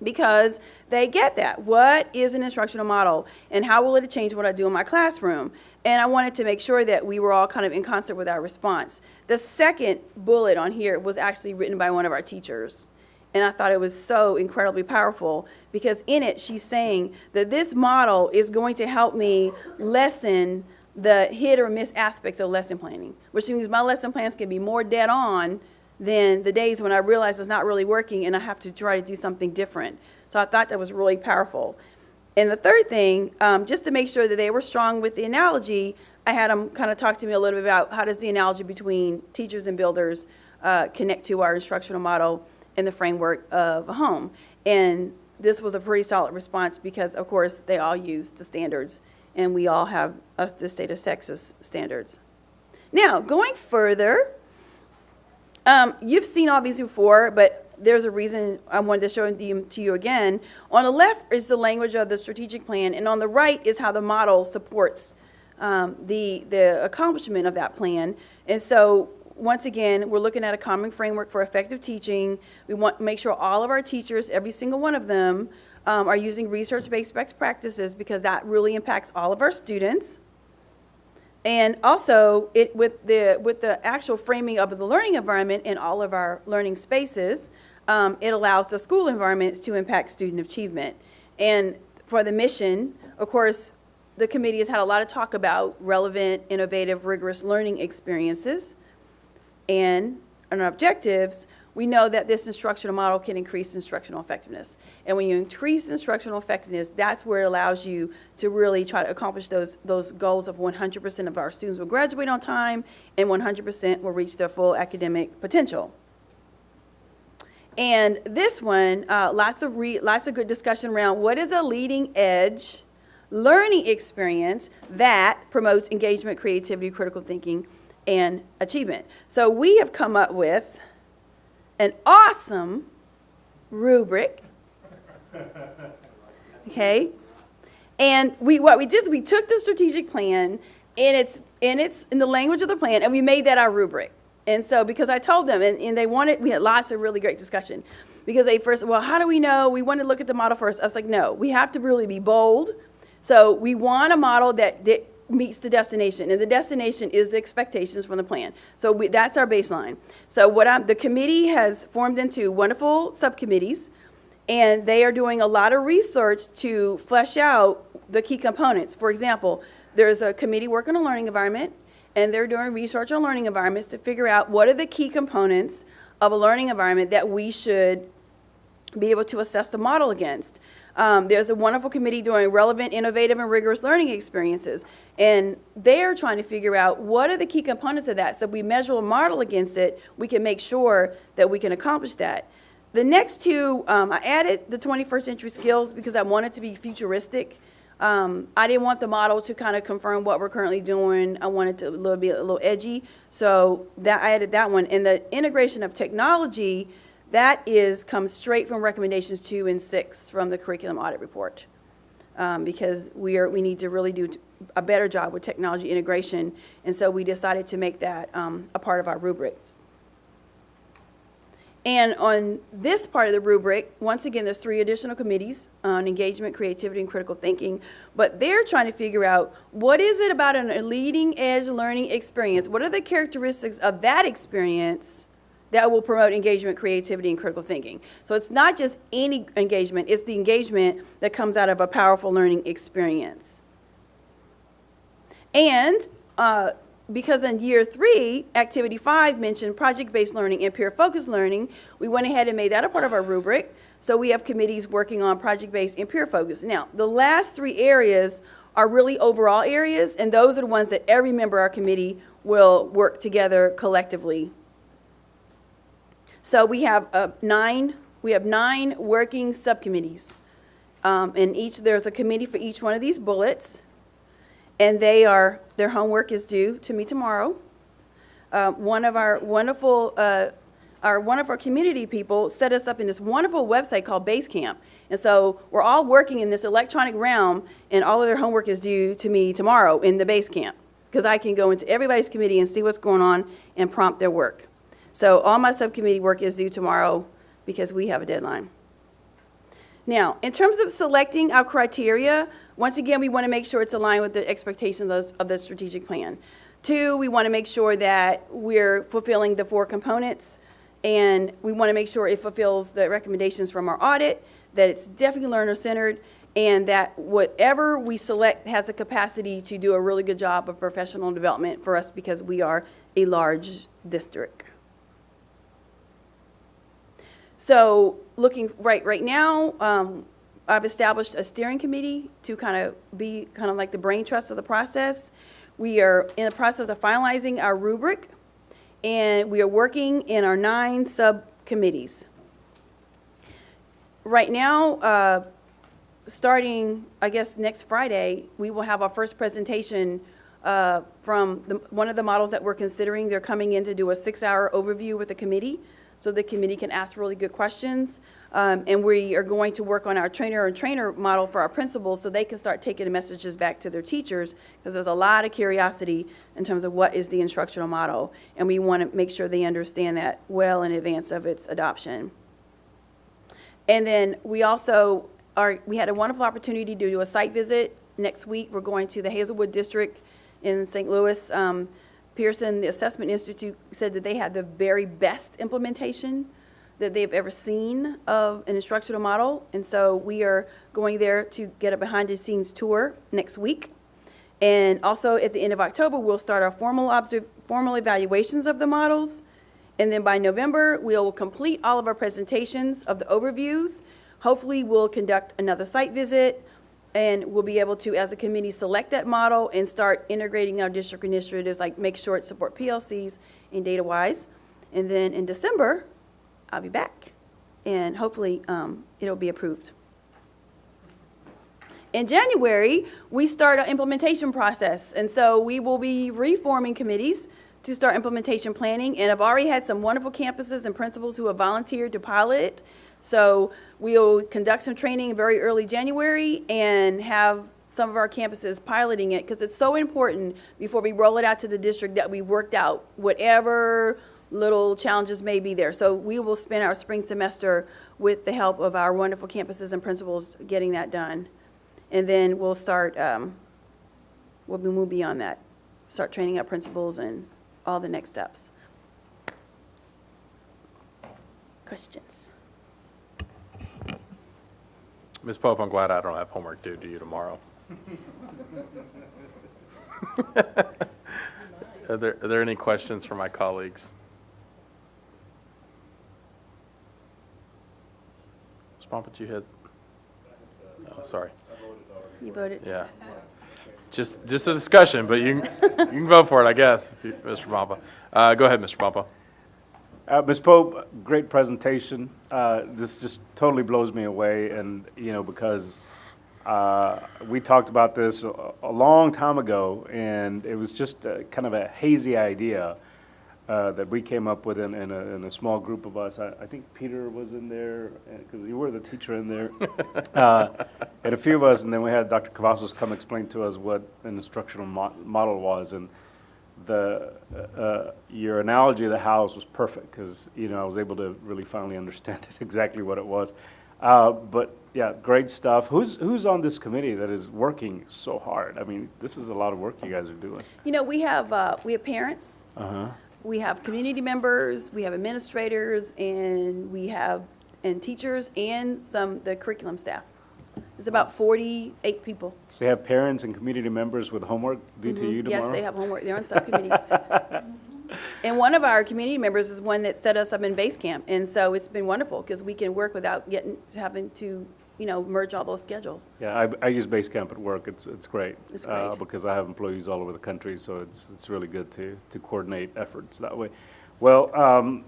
because they get that. What is an instructional model, and how will it change what I do in my classroom? And I wanted to make sure that we were all kind of in concert with our response. The second bullet on here was actually written by one of our teachers. And I thought it was so incredibly powerful, because in it she's saying that this model is going to help me lessen the hit or miss aspects of lesson planning, which means my lesson plans can be more dead on than the days when I realize it's not really working and I have to try to do something different. So I thought that was really powerful. And the third thing, just to make sure that they were strong with the analogy, I had them kind of talk to me a little bit about how does the analogy between teachers and builders connect to our instructional model and the framework of a home. And this was a pretty solid response because, of course, they all use the standards, and we all have the state of Texas standards. Now, going further, you've seen all these before, but there's a reason I wanted to show them to you again. On the left is the language of the strategic plan, and on the right is how the model supports the accomplishment of that plan. And so, once again, we're looking at a common framework for effective teaching. We want to make sure all of our teachers, every single one of them, are using research-based best practices, because that really impacts all of our students. And also, with the actual framing of the learning environment in all of our learning spaces, it allows the school environments to impact student achievement. And for the mission, of course, the committee has had a lot of talk about relevant, innovative, rigorous learning experiences. And on our objectives, we know that this instructional model can increase instructional effectiveness. And when you increase instructional effectiveness, that's where it allows you to really try to accomplish those goals of 100% of our students will graduate on time and 100% will reach their full academic potential. And this one, lots of good discussion around what is a leading edge learning experience that promotes engagement, creativity, critical thinking, and achievement. So we have come up with an awesome rubric, okay? And what we did is we took the strategic plan, and it's in the language of the plan, and we made that our rubric. And so, because I told them, and they wanted, we had lots of really great discussion. Because they first, well, how do we know? We want to look at the model first. I was like, no, we have to really be bold. So we want a model that meets the destination, and the destination is the expectations from the plan. So that's our baseline. So the committee has formed into wonderful subcommittees, and they are doing a lot of research to flesh out the key components. For example, there's a committee working on learning environment, and they're doing research on learning environments to figure out what are the key components of a learning environment that we should be able to assess the model against. There's a wonderful committee doing relevant, innovative, and rigorous learning experiences. And they're trying to figure out what are the key components of that. So if we measure a model against it, we can make sure that we can accomplish that. The next two, I added the 21st century skills because I wanted to be futuristic. I didn't want the model to kind of confirm what we're currently doing. I wanted to be a little edgy. So I added that one. And the integration of technology, that comes straight from recommendations 2 and 6 from the curriculum audit report, because we need to really do a better job with technology integration, and so we decided to make that a part of our rubrics. And on this part of the rubric, once again, there's 3 additional committees on engagement, creativity, and critical thinking, but they're trying to figure out what is it about a leading edge learning experience? What are the characteristics of that experience that will promote engagement, creativity, and critical thinking? So it's not just any engagement, it's the engagement that comes out of a powerful learning experience. And because in year 3, activity 5 mentioned project-based learning and peer-focused learning, we went ahead and made that a part of our rubric. So we have committees working on project-based and peer-focused. Now, the last 3 areas are really overall areas, and those are the ones that every member of our committee will work together collectively. So we have 9 working subcommittees, and there's a committee for each one of these bullets, and their homework is due to me tomorrow. One of our wonderful community people set us up in this wonderful website called Basecamp, and so we're all working in this electronic realm, and all of their homework is due to me tomorrow in the Basecamp, because I can go into everybody's committee and see what's going on and prompt their work. So all my subcommittee work is due tomorrow because we have a deadline. Now, in terms of selecting our criteria, once again, we want to make sure it's aligned with the expectations of the strategic plan. 2, we want to make sure that we're fulfilling the 4 components, and we want to make sure it fulfills the recommendations from our audit, that it's definitely learner-centered, and that whatever we select has the capacity to do a really good job of professional development for us because we are a large district. So looking right now, I've established a steering committee to kind of be kind of like the brain trust of the process. We are in the process of finalizing our rubric, and we are working in our 9 subcommittees. Right now, starting, I guess, next Friday, we will have our first presentation from one of the models that we're considering. They're coming in to do a 6-hour overview with the committee, so the committee can ask really good questions. And we are going to work on our trainer model for our principals so they can start taking the messages back to their teachers, because there's a lot of curiosity in terms of what is the instructional model, and we want to make sure they understand that well in advance of its adoption. And then we also we had a wonderful opportunity to do a site visit. Next week, we're going to the Hazelwood District in St. Louis. Pearson, the Assessment Institute, said that they had the very best implementation that they've ever seen of an instructional model. And so we are going there to get a behind-the-scenes tour next week. And also at the end of October, we'll start our formal evaluations of the models. And then by November, we'll complete all of our presentations of the overviews. Hopefully, we'll conduct another site visit, and we'll be able to, as a committee, select that model and start integrating our district initiatives, like make sure it supports PLCs and data-wise. And then in December, I'll be back, and hopefully it'll be approved. In January, we start our implementation process, and so we will be reforming committees to start implementation planning, and I've already had some wonderful campuses and principals who have volunteered to pilot it. So we'll conduct some training very early January and have some of our campuses piloting it, because it's so important before we roll it out to the district that we worked out whatever little challenges may be there. So we will spend our spring semester with the help of our wonderful campuses and principals getting that done. And then we'll start, we'll move beyond that, start training up principals and all the next steps. Questions? Ms. Pope, I'm glad I don't have homework due to you tomorrow. Are there any questions for my colleagues? Ms. Pompey, you had? Oh, sorry. You voted? Yeah. Just a discussion, but you can vote for it, I guess, Mr. Pompa. Go ahead, Mr. Pompa. Ms. Pope, great presentation. This just totally blows me away, and because we talked about this a long time ago, and it was just kind of a hazy idea that we came up with in a small group of us. I think Peter was in there, because you were the teacher in there, and a few of us, and then we had Dr. Cavazos come explain to us what an instructional model was, and your analogy of the house was perfect, because I was able to really finally understand it, exactly what it was. But yeah, great stuff. Who's on this committee that is working so hard? I mean, this is a lot of work you guys are doing. We have parents. We have community members, we have administrators, and we have teachers and the curriculum staff. It's about 48 people. So you have parents and community members with homework due to you tomorrow? Yes, they have homework. They're on subcommittees. And one of our community members is one that set us up in base camp, and so it's been wonderful because we can work without having to merge all those schedules. Yeah, I use Basecamp at work. It's great. It's great. Because I have employees all over the country, so it's really good to coordinate efforts that way. Well,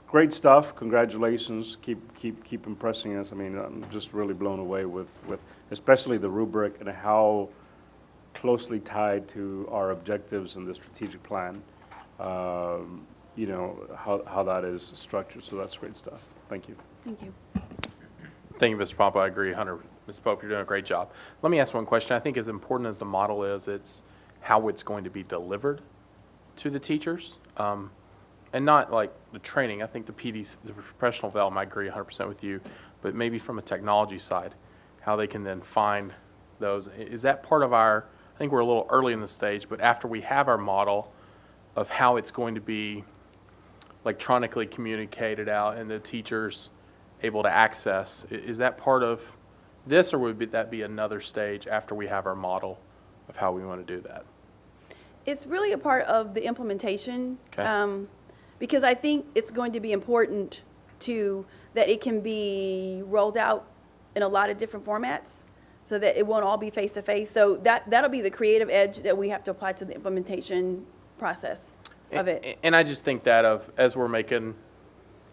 great stuff. Congratulations. Keep impressing us. I mean, I'm just really blown away with especially the rubric and how closely tied to our objectives in the strategic plan. How that is structured. So that's great stuff. Thank you. Thank you. Thank you, Mr. Pompa. I agree 100%. Ms. Pope, you're doing a great job. Let me ask one question. I think as important as the model is, it's how it's going to be delivered to the teachers. And not like the training. I think the PDs, the professional development, I agree 100% with you, but maybe from a technology side, how they can then find those. Is that part of I think we're a little early in the stage, but after we have our model of how it's going to be electronically communicated out and the teachers able to access, is that part of this, or would that be another stage after we have our model of how we want to do that? It's really a part of the implementation. Okay. Because I think it's going to be important that it can be rolled out in a lot of different formats so that it won't all be face-to-face. So that'll be the creative edge that we have to apply to the implementation process of it. And I just think that as we're making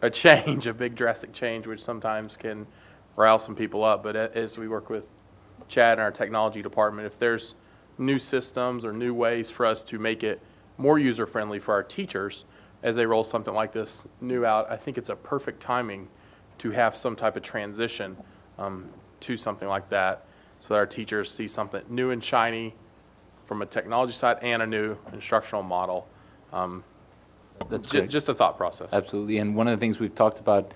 a change, a big drastic change, which sometimes can rile some people up, but as we work with Chad and our technology department, if there's new systems or new ways for us to make it more user-friendly for our teachers as they roll something like this new out, I think it's a perfect timing to have some type of transition to something like that so that our teachers see something new and shiny from a technology side and a new instructional model. That's great. Just a thought process. Absolutely, and one of the things we've talked about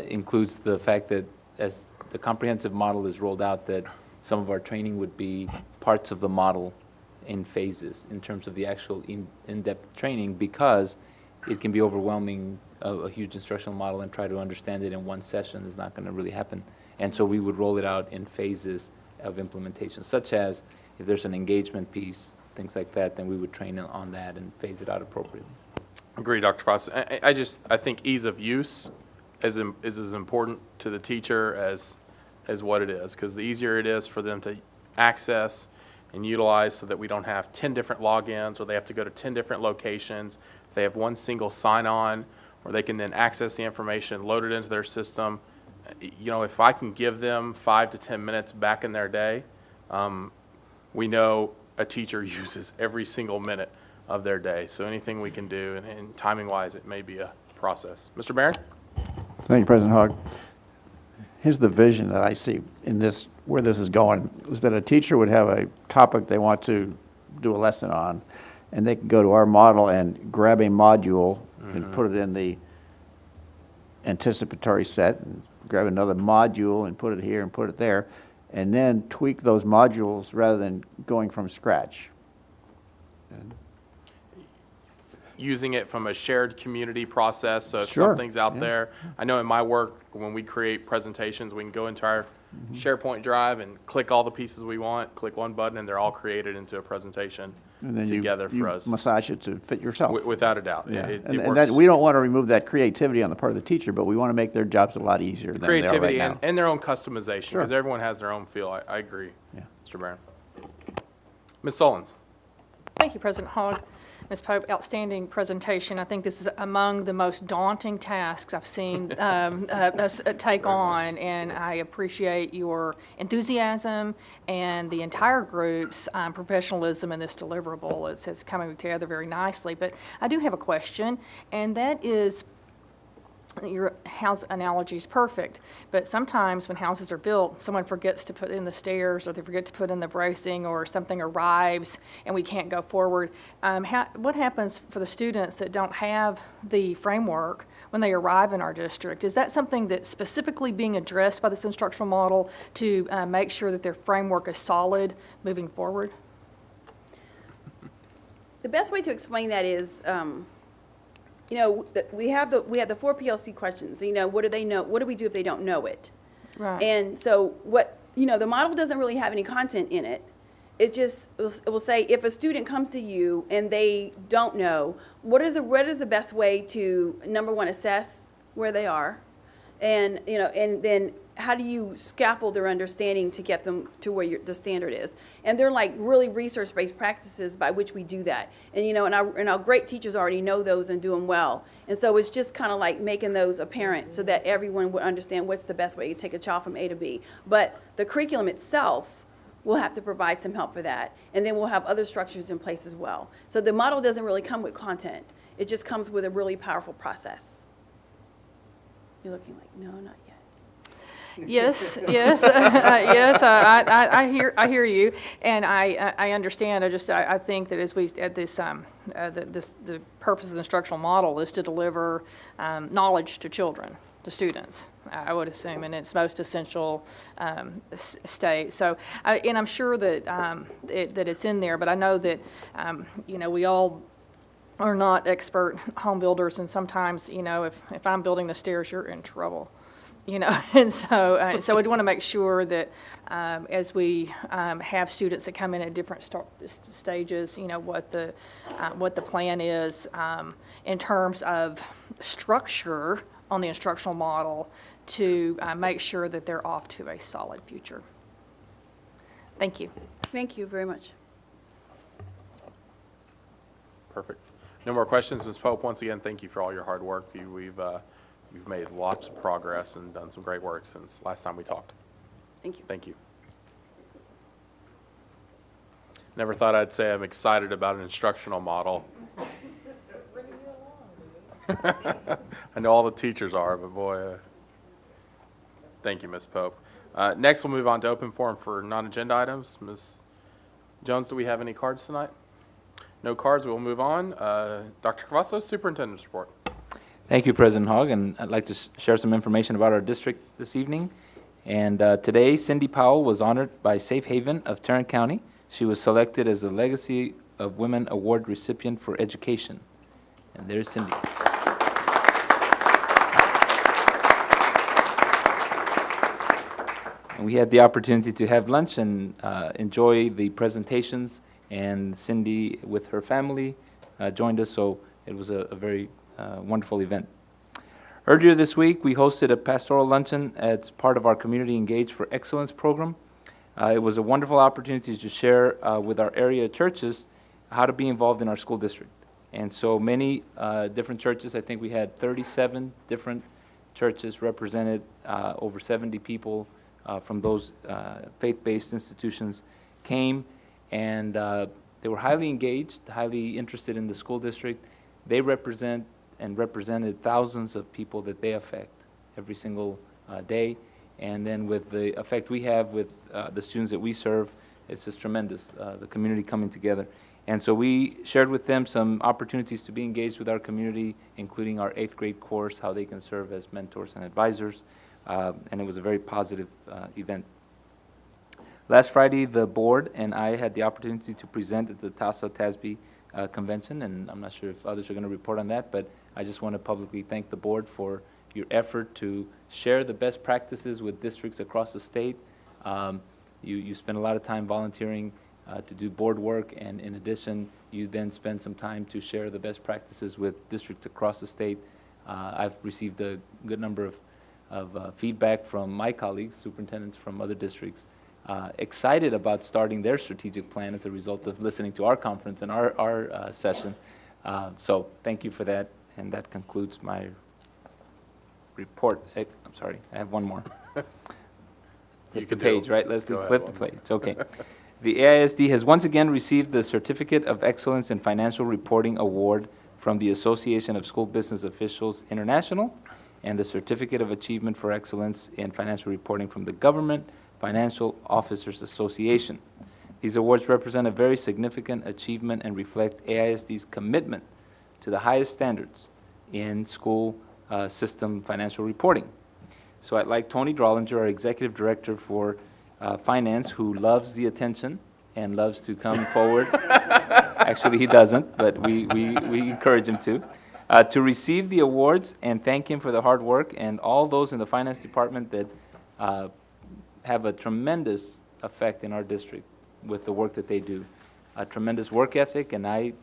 includes the fact that as the comprehensive model is rolled out, that some of our training would be parts of the model in phases in terms of the actual in-depth training, because it can be overwhelming, a huge instructional model, and try to understand it in one session is not going to really happen. And so we would roll it out in phases of implementation, such as if there's an engagement piece, things like that, then we would train on that and phase it out appropriately. Agree, Dr. Frost. I think ease of use is as important to the teacher as what it is, because the easier it is for them to access and utilize, so that we don't have 10 different logins or they have to go to 10 different locations. If they have one single sign-on, where they can then access the information, load it into their system. If I can give them 5 to 10 minutes back in their day, we know a teacher uses every single minute of their day. So anything we can do, and timing-wise, it may be a process. Mr. Barron? Thank you, President Hogg. Here's the vision that I see in this, where this is going, is that a teacher would have a topic they want to do a lesson on, and they can go to our model and grab a module and put it in the anticipatory set, and grab another module and put it here and put it there, and then tweak those modules rather than going from scratch. Using it from a shared community process, so if Sure, something's out yeah. there, I know in my work, when we create presentations, we can go into our SharePoint drive and click all the pieces we want, click one button, and they're all created into a presentation And then together you for us. massage it to fit yourself. Without a doubt. Yeah, It and works. that, we don't want to remove that creativity on the part of the teacher, but we want to make their jobs a lot easier than they are right Creativity now. and their own customization, Sure. because everyone has their own feel. I agree, Yeah. Mr. Barron. Ms. Sullins. Thank you, President Hogg. Ms. Pope, outstanding presentation. I think this is among the most daunting tasks I've seen us take on, and I appreciate your enthusiasm and the entire group's professionalism in this deliverable. It's coming together very nicely. But I do have a question, and that is, your house analogy is perfect, but sometimes when houses are built, someone forgets to put in the stairs, or they forget to put in the bracing, or something arrives and we can't go forward. What happens for the students that don't have the framework when they arrive in our district? Is that something that's specifically being addressed by this instructional model to make sure that their framework is solid moving forward? The best way to explain that is, you know, we have the 4 PLC questions. You know, what do they know? What do we do if they don't know it? Right. And so the model doesn't really have any content in it. It just, it will say, if a student comes to you and they don't know, what is the best way to, number one, assess where they are? And, you know, and then how do you scaffold their understanding to get them to where the standard is? And they're like really research-based practices by which we do that. And, you know, and our great teachers already know those and do them well. And so it's just kind of like making those apparent so that everyone would understand what's the best way to take a child from A to B. But the curriculum itself will have to provide some help for that. And then we'll have other structures in place as well. So the model doesn't really come with content. It just comes with a really powerful process. You're looking like, no, not yet. Yes, yes, yes. I hear you, and I understand. I think that as we at this the purpose of the instructional model is to deliver knowledge to children, to students, I would assume, in its most essential state. So, and I'm sure that that it's in there, but I know that you know, we all are not expert home builders, and sometimes, you know, if I'm building the stairs, you're in trouble. You know, and so so we'd want to make sure that as we have students that come in at different stages, you know, what the plan is in terms of structure on the instructional model to make sure that they're off to a solid future. Thank you. Thank you very much. Perfect. No more questions, Ms. Pope. Once again, thank you for all your hard work. You've made lots of progress and done some great work since last time we talked. Thank you. Thank you. Never thought I'd say I'm excited about an instructional model. I know all the teachers are, but boy, thank you, Ms. Pope. Next, we'll move on to open forum for non-agenda items. Ms. Jones, do we have any cards tonight? No cards, we'll move on. Dr. Cavazos, Superintendent's report. Thank you, President Hogg, and I'd like to share some information about our district this evening. And today, Cindy Powell was honored by Safe Haven of Tarrant County. She was selected as the Legacy of Women Award recipient for education. And there's Cindy. And we had the opportunity to have lunch and enjoy the presentations, and Cindy with her family joined us, so it was a very wonderful event. Earlier this week, we hosted a pastoral luncheon as part of our Community Engaged for Excellence program. It was a wonderful opportunity to share with our area churches how to be involved in our school district. And so many different churches, I think we had 37 different churches represented, over 70 people from those faith-based institutions came, and they were highly engaged, highly interested in the school district. They represented thousands of people that they affect every single day. And then with the effect we have with the students that we serve, it's just tremendous, the community coming together. And so we shared with them some opportunities to be engaged with our community, including our 8th grade course, how they can serve as mentors and advisors, and it was a very positive event. Last Friday, the board and I had the opportunity to present at the TASB convention, and I'm not sure if others are going to report on that, but I just want to publicly thank the board for your effort to share the best practices with districts across the state. You spend a lot of time volunteering to do board work, and in addition, you then spend some time to share the best practices with districts across the state. I've received a good number of feedback from my colleagues, superintendents from other districts, excited about starting their strategic plan as a result of listening to our conference and our session. So thank you for that, and that concludes my report. I'm sorry, I have one more. Flip the page, right, Leslie? Flip the page, okay. The AISD has once again received the Certificate of Excellence in Financial Reporting Award from the Association of School Business Officials International and the Certificate of Achievement for Excellence in Financial Reporting from the Government Financial Officers Association. These awards represent a very significant achievement and reflect AISD's commitment to the highest standards in school system financial reporting. So I'd like Tony Drollinger, our Executive Director for Finance, who loves the attention and loves to come forward. Actually, he doesn't, but we encourage him to receive the awards and thank him for the hard work, and all those in the Finance Department that have a tremendous effect in our district with the work that they do. A tremendous work ethic, and I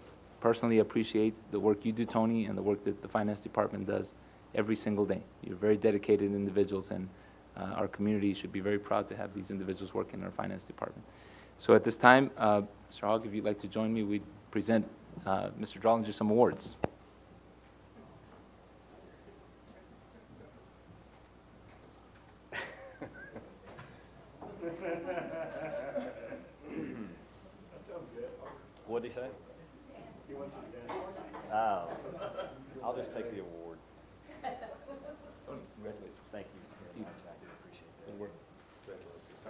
personally appreciate the work you do, Tony, and the work that the Finance Department does every single day. You're very dedicated individuals, and our community should be very proud to have these individuals working in our Finance Department. So at this time, Mr. Hogg, if you'd like to join me, we'd present Mr. Drollinger some awards. What did he say? He wants you to dance. Oh, I'll just take the award. Congratulations. Thank you very much. I do appreciate that. Good work. Congratulations.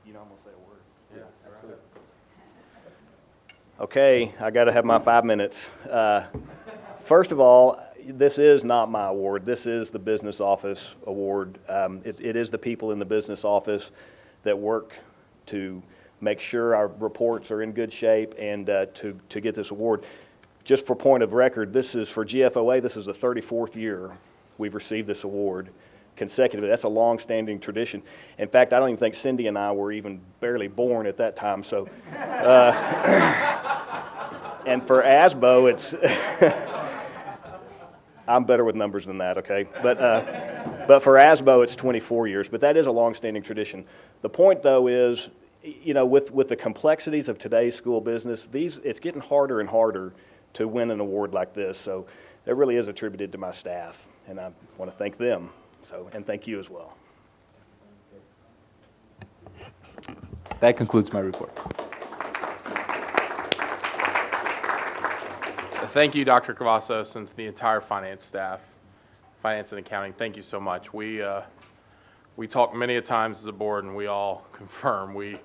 You know I'm gonna say a word. Yeah, absolutely. Okay, I got to have my 5 minutes. First of all, this is not my award. This is the Business Office Award. It is the people in the business office that work to make sure our reports are in good shape and to get this award. Just for point of record, this is for GFOA, this is the 34th year we've received this award consecutively. That's a long-standing tradition. In fact, I don't even think Cindy and I were even barely born at that time. So, and for ASBO, it's I'm better with numbers than that, okay? But for ASBO, it's 24 years. But that is a long-standing tradition. The point, though, is, you know, with the complexities of today's school business, it's getting harder and harder to win an award like this. So that really is attributed to my staff, and I want to thank them. So, and thank you as well. That concludes my report. Thank you, Dr. Cavazos, and to the entire finance staff, finance and accounting. Thank you so much. We talk many a times as a board, and we all confirm we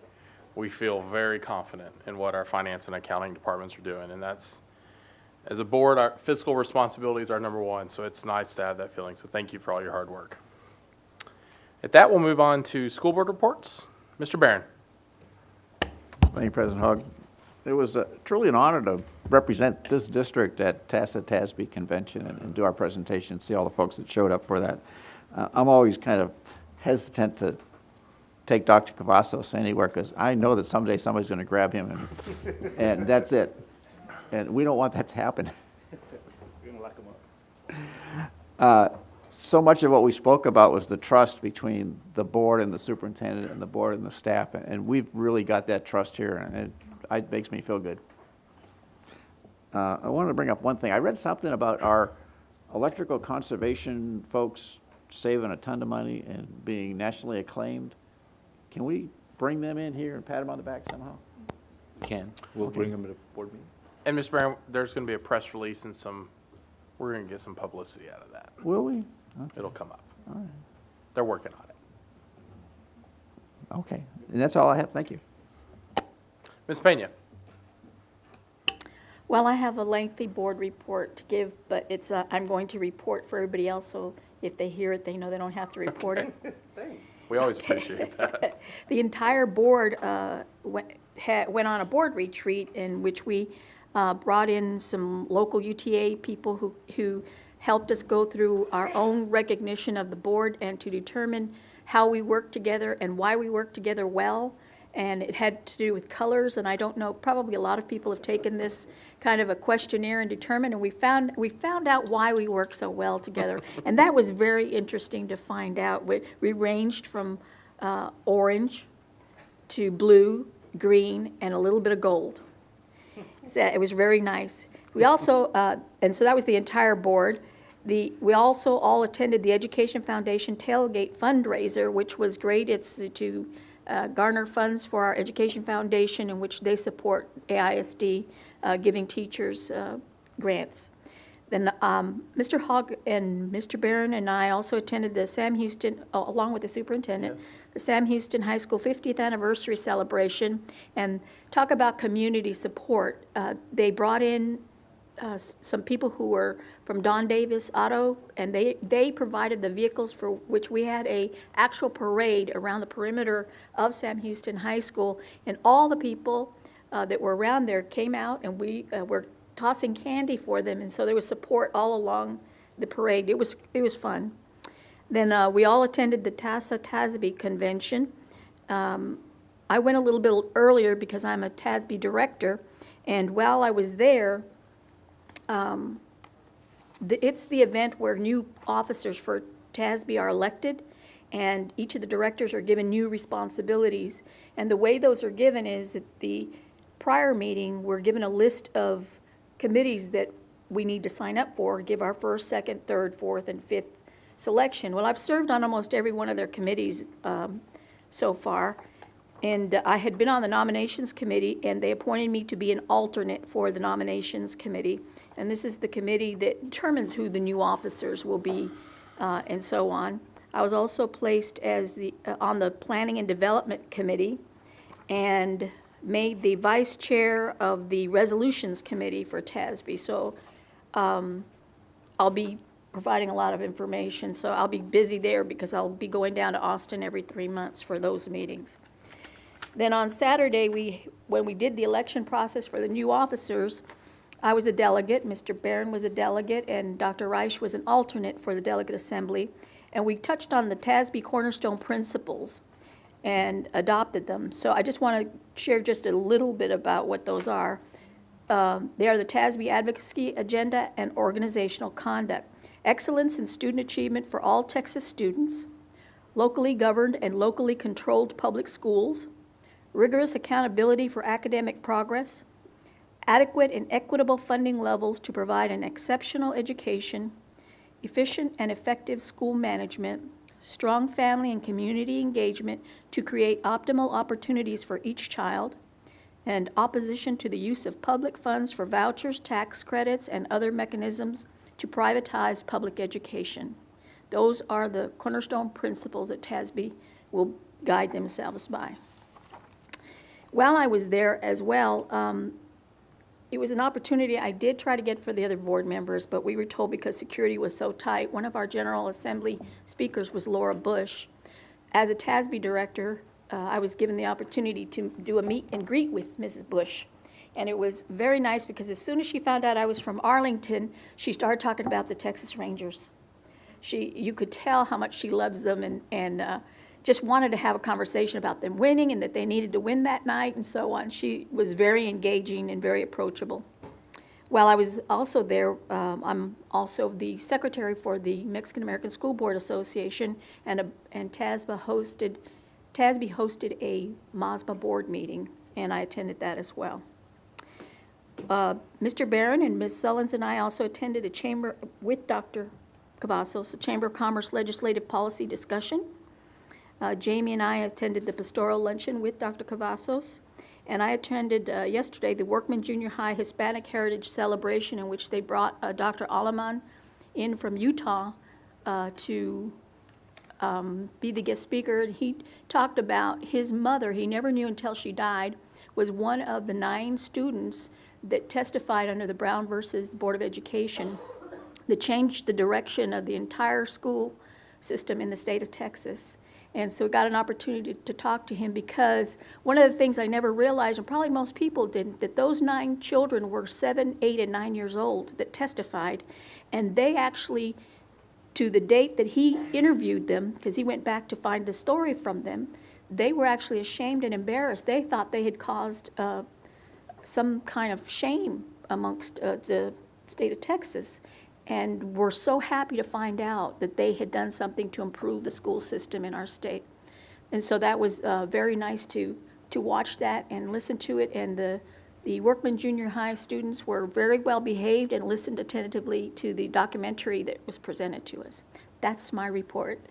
feel very confident in what our finance and accounting departments are doing, and that's, as a board, our fiscal responsibility is our number one, so it's nice to have that feeling. So thank you for all your hard work. At that, we'll move on to school board reports. Mr. Barron. Thank you, President Hogg. It was truly an honor to represent this district at TASB convention and do our presentation, see all the folks that showed up for that. I'm always kind of hesitant to take Dr. Cavazos anywhere because I know that someday somebody's going to grab him and that's it. And we don't want that to happen. We're going to lock them up. So much of what we spoke about was the trust between the board and the superintendent and the board and the staff, and we've really got that trust here, and it makes me feel good. I wanted to bring up one thing. I read something about our electrical conservation folks saving a ton of money and being nationally acclaimed. Can we bring them in here and pat them on the back somehow? We can. We'll bring them to the board meeting. And Mr. Barron, there's going to be a press release and we're going to get some publicity out of that. Will we? Okay. It'll come up. All right. They're working on it. Okay. And that's all I have. Thank you. Ms. Pena. Well, I have a lengthy board report to give, but it's, I'm going to report for everybody else, so if they hear it, they know they don't have to report it. We always appreciate that. The entire board went on a board retreat in which we brought in some local UTA people who helped us go through our own recognition of the board and to determine how we work together and why we work together well. And it had to do with colors, and I don't know, probably a lot of people have taken this kind of a questionnaire and determined, and we found out why we work so well together. And that was very interesting to find out. We ranged from orange to blue, green, and a little bit of gold. So it was very nice. We also, and so that was the entire board. We also all attended the Education Foundation Tailgate fundraiser, which was great. It's to garner funds for our Education Foundation, in which they support AISD, giving teachers grants. Then Mr. Hogg and Mr. Barron and I also attended the Sam Houston, along with the superintendent, the Sam Houston High School 50th anniversary celebration. And talk about community support. They brought in some people who were from Don Davis Auto, and they provided the vehicles for which we had a actual parade around the perimeter of Sam Houston High School, and all the people that were around there came out, and we were tossing candy for them, and so there was support all along the parade. It was fun. Then we all attended the TASB convention. I went a little bit earlier because I'm a TASB director, and while I was there, it's the event where new officers for TASB are elected, and each of the directors are given new responsibilities. And the way those are given is at the prior meeting, we're given a list of committees that we need to sign up for, give our first, second, third, fourth, and fifth selection. Well, I've served on almost every one of their committees so far. And I had been on the nominations committee, and they appointed me to be an alternate for the nominations committee. And this is the committee that determines who the new officers will be, and so on. I was also placed as on the planning and development committee, and made the vice chair of the resolutions committee for TASB. So I'll be providing a lot of information. So I'll be busy there because I'll be going down to Austin every 3 months for those meetings. Then on Saturday, when we did the election process for the new officers, I was a delegate, Mr. Barron was a delegate, and Dr. Reich was an alternate for the delegate assembly. And we touched on the TASB cornerstone principles and adopted them. So I just want to share just a little bit about what those are. They are the TASB advocacy agenda and organizational conduct. Excellence in student achievement for all Texas students, locally governed and locally controlled public schools, rigorous accountability for academic progress, adequate and equitable funding levels to provide an exceptional education, efficient and effective school management, strong family and community engagement to create optimal opportunities for each child, and opposition to the use of public funds for vouchers, tax credits, and other mechanisms to privatize public education. Those are the cornerstone principles that TASB will guide themselves by. While I was there as well, it was an opportunity I did try to get for the other board members, but we were told because security was so tight. One of our General Assembly speakers was Laura Bush. As a TASB director, I was given the opportunity to do a meet and greet with Mrs. Bush. And it was very nice because as soon as she found out I was from Arlington, she started talking about the Texas Rangers. You could tell how much she loves them and just wanted to have a conversation about them winning and that they needed to win that night and so on. She was very engaging and very approachable. While I was also there, I'm also the secretary for the Mexican American School Board Association, and TASB hosted a MASBA board meeting, and I attended that as well. Mr. Barron and Ms. Sullins and I also attended a chamber with Dr. Cavazos, a Chamber of Commerce legislative policy discussion. Jamie and I attended the pastoral luncheon with Dr. Cavazos, and I attended yesterday the Workman Junior High Hispanic Heritage Celebration, in which they brought Dr. Aleman in from Utah to be the guest speaker. And he talked about his mother. He never knew until she died, was one of the 9 students that testified under the Brown versus Board of Education that changed the direction of the entire school system in the state of Texas. And so we got an opportunity to talk to him because one of the things I never realized, and probably most people didn't, that those 9 children were 7, 8, and 9 years old that testified. And they actually, to the date that he interviewed them, because he went back to find the story from them, they were actually ashamed and embarrassed. They thought they had caused some kind of shame amongst the state of Texas, and were so happy to find out that they had done something to improve the school system in our state. And so that was very nice to watch that and listen to it. And the Workman Junior High students were very well behaved and listened attentively to the documentary that was presented to us. That's my report.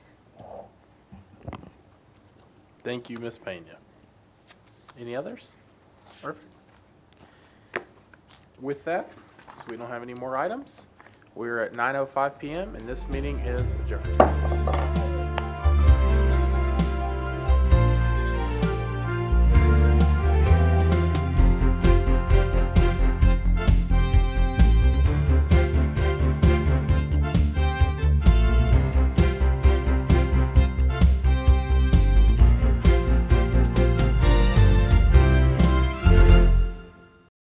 Thank you, Ms. Pena. Any others? Perfect. With that, so we don't have any more items, we're at 9:05 p.m. and this meeting is adjourned.